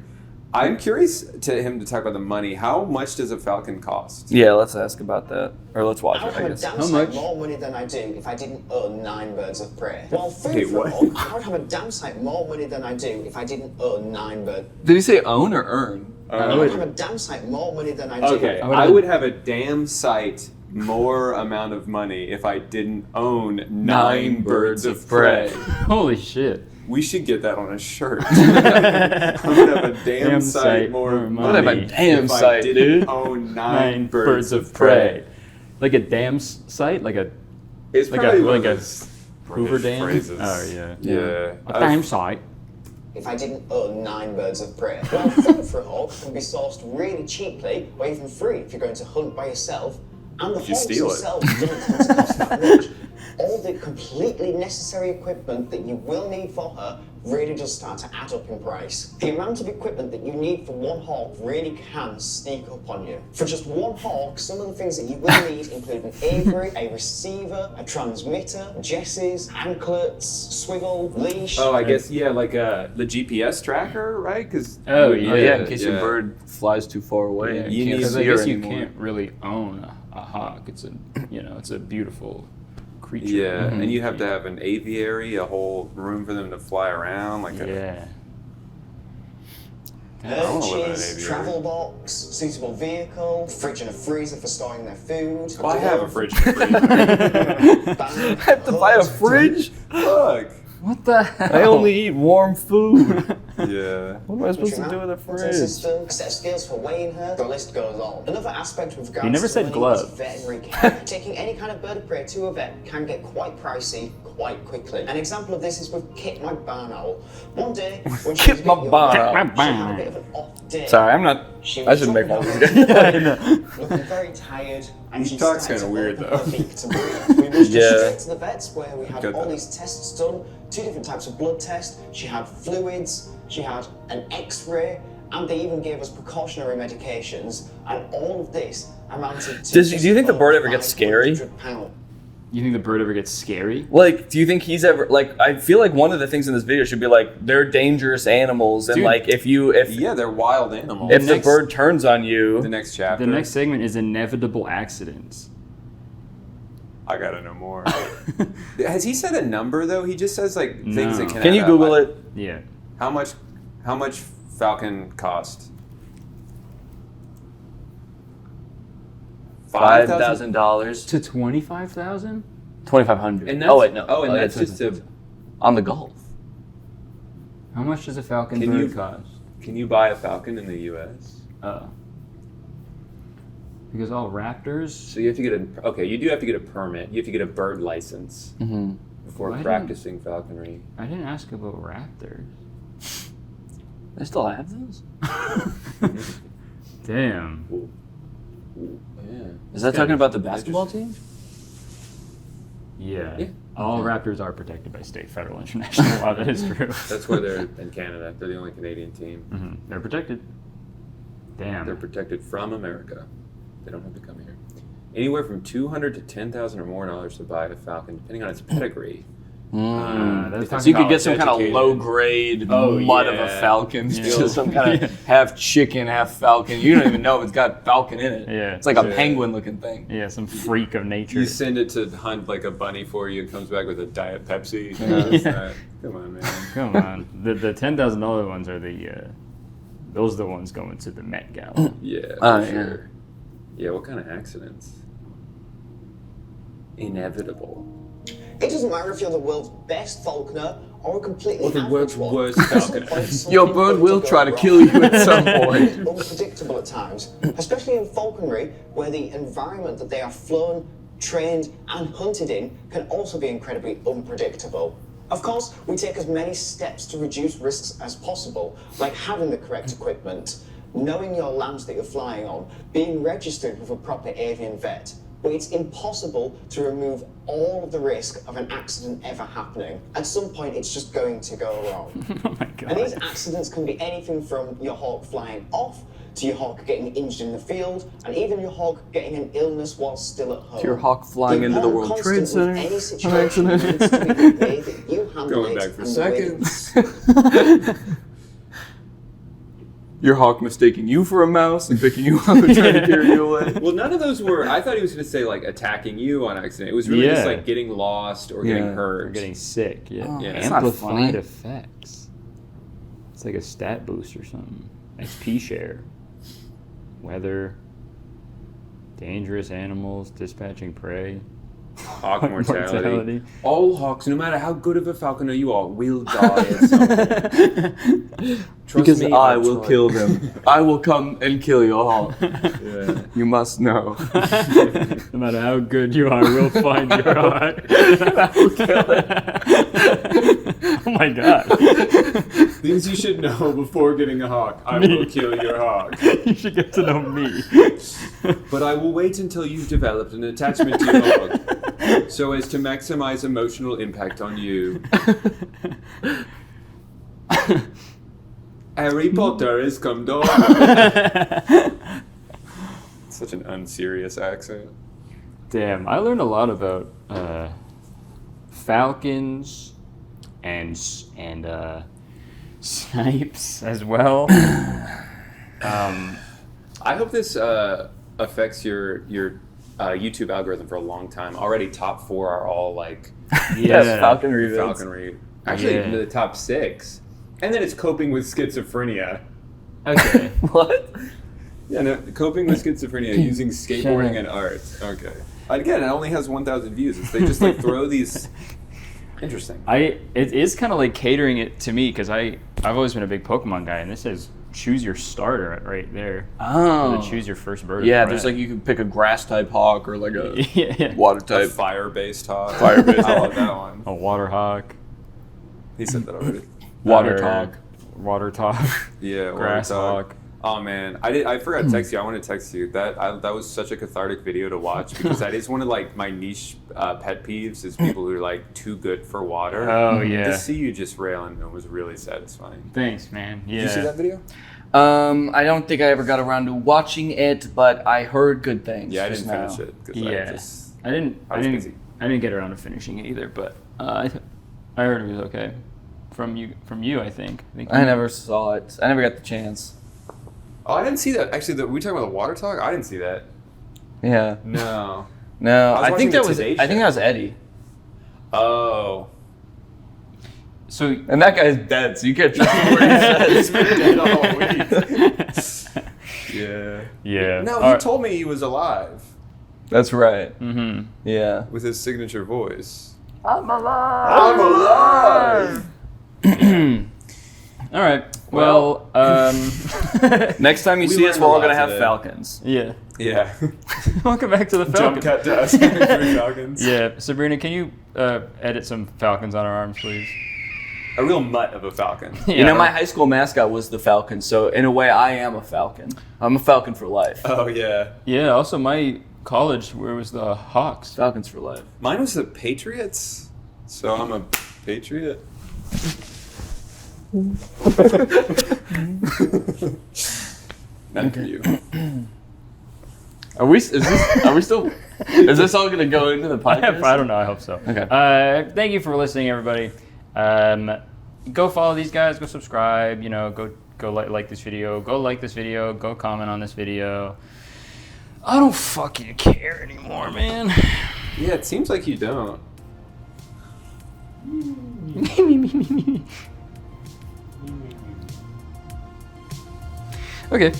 S3: I'm curious to him to talk about the money. How much does a falcon cost?
S5: Yeah, let's ask about that, or let's watch
S11: I
S5: it.
S11: would
S5: I
S11: have a
S5: guess.
S11: damn
S4: How
S11: sight
S4: much?
S11: more money than I do if I didn't own 9 birds of prey. Well, food
S3: Okay,
S11: for
S3: what?
S11: a hawk, I would have a damn sight more money than I do if I didn't own 9 birds.
S5: Did he say own or earn?
S11: I would have a damn sight more money than I do.
S3: Okay, I would have a damn sight more amount of money if I didn't own 9 birds of prey.
S4: Holy shit.
S3: We should get that on a shirt. I would have a damn sight more money.
S5: I would have a damn
S3: if I
S5: sight,
S3: didn't
S5: dude.
S3: own 9 birds of prey.
S4: Like a dam site? Like a
S3: It's
S4: like
S3: probably
S4: a
S3: one
S4: like
S3: of
S4: a
S3: those
S4: Hoover
S3: British
S4: dam?
S3: phrases.
S4: Oh yeah.
S3: Yeah.
S4: A dam site.
S11: If I didn't own 9 birds of prey. Well, food for a hawk can be sourced really cheaply, or even free if you're going to hunt by yourself. And the
S3: If you
S11: hawks
S3: steal it.
S11: themselves don't tend to cost that much. All the completely necessary equipment that you will need for her really does start to add up in price. The amount of equipment that you need for one hawk really can sneak up on you. For just one hawk, some of the things that you will need include an aviary, a receiver, a transmitter, jesses, anklets, swivel, leash.
S3: Oh, I guess, yeah, like the GPS tracker, right? Cause
S4: Oh,
S5: Yeah, in case your bird flies too far away. and
S3: You
S5: you
S3: need-
S5: can't
S4: Because I
S5: see her
S4: guess you
S5: anymore.
S4: can't really own a hawk. It's a beautiful creature.
S3: Yeah, and you have to have an aviary, a whole room for them to fly around. Like
S4: Yeah.
S3: I don't wanna live in an
S11: Purchase,
S3: aviary.
S11: travel box, suitable vehicle, fridge and a freezer for storing their food.
S3: Well, I have a fridge and a freezer.
S11: I
S5: have to buy a fridge?
S3: Look.
S4: What the hell?
S5: I only eat warm food.
S3: Yeah.
S5: What am I supposed to do with a fridge?
S11: System, a set of skills for weighing her, the list goes on. Another aspect with regards
S4: never
S11: to
S4: said
S11: money
S4: glove.
S11: is veterinary care. Taking any kind of bird of prey to a vet can get quite pricey quite quickly. An example of this is with Kit, my barn owl. One day, when she was
S5: Kit, my
S11: a bit
S5: barn
S11: younger,
S5: owl.
S11: she had a bit of an off day.
S5: Sorry, I'm not.
S11: She
S5: I
S11: was
S5: should make
S11: dropping
S5: one.
S11: off, looking very tired, and
S3: He
S11: she
S3: talks
S11: started
S3: kinda
S11: to
S3: weird,
S11: open
S3: though.
S11: her beak to breathe. We rushed her
S5: Yeah.
S11: straight to the vets where we had
S3: Got
S11: all
S3: that.
S11: these tests done, 2 different types of blood tests. She had fluids, she had an X-ray, and they even gave us precautionary medications. And all of this amounted to.
S5: Do you think the bird ever gets scary?
S11: £500.
S4: You think the bird ever gets scary?
S5: Like, do you think he's ever like? I feel like one of the things in this video should be like they're dangerous animals, and
S4: Dude.
S5: like if
S3: Yeah, they're wild animals.
S5: if the bird turns on you,
S3: The next chapter.
S4: The next segment is inevitable accidents.
S3: I gotta know more. Has he said a number though? He just says like things
S4: No.
S3: that
S5: can you
S3: add up.
S5: Google it?
S4: Yeah.
S3: How much falcon cost?
S5: $5,000,
S4: To 25,000?
S5: 2,500.
S3: And that's,
S5: Oh wait, no.
S3: Oh, and
S5: yeah,
S3: that's just a.
S5: on the Gulf.
S4: How much does a falcon
S3: Can
S4: bird
S3: you-
S4: cost?
S3: Can you buy a falcon in the U.S.?
S4: Oh. Because all raptors.
S3: So you have to get you do have to get a permit. You have to get a bird license before
S4: Why
S3: practicing falconry.
S4: I didn't ask about raptors.
S5: They still have those?
S4: Damn.
S3: Yeah.
S5: Is that talking about the basketball team?
S4: Yeah.
S3: Yeah.
S4: All raptors are protected by state, federal, international law. That is true.
S3: That's why they're in Canada. They're the only Canadian team.
S4: They're protected. Damn.
S3: They're protected from America. They don't have to come here. Anywhere from $200 to $10,000 or more to buy a falcon, depending on its pedigree.
S5: So you could get some kind of low-grade mud of a falcon. It's just some kind of half chicken, half falcon. You don't even know if it's got falcon in it.
S1: Yeah.
S5: It's like a penguin-looking thing.
S1: Yeah, some freak of nature.
S3: You send it to hunt like a bunny for you. It comes back with a Diet Pepsi. Come on, man.
S1: Come on. The $10,000 ones are those are the ones going to the Met Gala.
S3: Yeah, for sure. Yeah, what kind of accidents? Inevitable.
S11: It doesn't matter if you're the world's best falconer or a completely
S3: the world's
S11: average one.
S3: worst
S11: At some
S3: falconer.
S11: point, some
S5: Your
S11: people
S5: bird will
S11: go
S5: try to
S11: wrong.
S5: kill you at some point.
S11: It's unpredictable at times, especially in falconry, where the environment that they are flown, trained, and hunted in can also be incredibly unpredictable. Of course, we take as many steps to reduce risks as possible, like having the correct equipment, knowing your lands that you're flying on, being registered with a proper avian vet. But it's impossible to remove all of the risk of an accident ever happening. At some point, it's just going to go wrong.
S1: Oh my God.
S11: And these accidents can be anything from your hawk flying off, to your hawk getting injured in the field, and even your hawk getting an illness while still at home.
S5: Your hawk flying into the World Trade Center.
S11: Any situation needs to be the way that you handle
S3: Going
S11: it
S3: back for
S11: and the way
S3: seconds.
S5: Your hawk mistaking you for a mouse and picking you up and trying to carry you away.
S3: Well, none of those were. I thought he was going to say like attacking you on accident. It was really just like getting lost or getting hurt
S1: Or getting sick. Yeah.
S5: Oh,
S3: Yeah.
S5: it's not funny.
S1: Amplified effects. It's like a stat boost or something. XP share. Weather. Dangerous animals. Dispatching prey.
S3: Hawk mortality.
S1: Mortality.
S3: All hawks, no matter how good of a falconer you are, will die at some point. Trust
S5: Because
S3: me,
S5: I
S3: I've
S5: will
S3: tried.
S5: kill them. I will come and kill your hawk.
S3: Yeah.
S5: You must know.
S1: No matter how good you are, we'll find your heart. I will kill it. Oh my God.
S3: Things you should know before getting a hawk. I will kill your hawk.
S1: You should get to know me.
S3: But I will wait until you've developed an attachment to your hawk, so as to maximize emotional impact on you. Harry Potter has come down. Such an unserious accent.
S1: Damn, I learned a lot about falcons and snipes as well.
S3: I hope this affects your YouTube algorithm for a long time. Already top 4 are all like
S5: Yes, falconry vids.
S3: falconry. Actually,
S1: Yeah.
S3: the top 6. And then it's coping with schizophrenia.
S1: Okay.
S5: What?
S3: Yeah, no, coping with schizophrenia using skateboarding and art. Okay. Again, it only has 1,000 views. They just like throw these. Interesting.
S1: It is kind of like catering it to me because I've always been a big Pokemon guy, and this says choose your starter right there.
S5: Oh.
S1: So choose your first bird.
S5: Yeah,
S1: of
S5: there's
S1: prey.
S5: like you can pick a grass type hawk or like a
S1: yeah.
S5: water
S3: A
S5: type.
S3: fire-based hawk.
S5: Fire-based
S3: I love that one.
S1: A water hawk.
S3: He said that already.
S5: Water
S1: Or
S5: talk.
S1: Water talk.
S3: Yeah,
S1: Grass
S3: water
S1: hawk.
S3: Oh man, I forgot to text you. I want to text you. That was such a cathartic video to watch because that is one of like my niche pet peeves is people who are like too good for water.
S1: Oh yeah.
S3: To see you just railing them was really satisfying.
S1: Thanks, man. Yeah.
S3: Did you see that video?
S5: I don't think I ever got around to watching it, but I heard good things.
S3: Yeah, I
S5: just
S3: didn't
S5: now.
S3: finish it because
S1: Yeah. I
S3: was busy.
S1: didn't get around to finishing it either, but I heard it was okay. From you, I think.
S5: I never saw it. I never got the chance.
S3: Oh, I didn't see that. Actually, were we talking about the water talk? I didn't see that.
S5: Yeah.
S3: No.
S5: No,
S3: I was
S5: I
S3: watching
S5: think
S3: the
S5: that was.
S3: Today
S5: I think
S3: Show.
S5: that was Eddie.
S3: Oh.
S1: So
S5: And that guy's dead, so you can't trust him what he
S3: He's
S5: says.
S3: been dead all week. Yeah.
S1: yeah.
S3: No,
S1: All
S3: he
S1: right.
S3: told me he was alive
S5: That's right.
S1: Mhm.
S5: Yeah.
S3: with his signature voice.
S5: I'm alive.
S3: I'm alive.
S1: All right. Well,
S5: Next time you
S3: We
S5: see us,
S3: learned
S5: we're
S3: a
S5: all
S3: lot
S5: gonna have
S3: today.
S5: falcons.
S1: yeah.
S3: Yeah.
S1: Welcome back to the
S3: Jump
S1: Falcon.
S3: cut to us. Three falcons.
S1: Yeah, Sabrina, can you edit some falcons on our arms, please?
S3: A real mutt of a falcon.
S1: Yeah.
S5: You know, my high school mascot was the falcon, so in a way, I am a falcon. I'm a falcon for life.
S3: Oh yeah.
S1: Yeah. Also, my college, where was the Hawks?
S5: Falcons for life.
S3: Mine was the Patriots, so I'm a patriot. Not for you.
S5: Are we still? Is this all gonna go into the podcast?
S1: I don't know. I hope so.
S5: Okay.
S1: Thank you for listening, everybody. Go follow these guys. Go subscribe. You know, go like this video. Go like this video. Go comment on this video. I don't fucking care anymore, man.
S3: Yeah, it seems like you don't.
S1: Okay.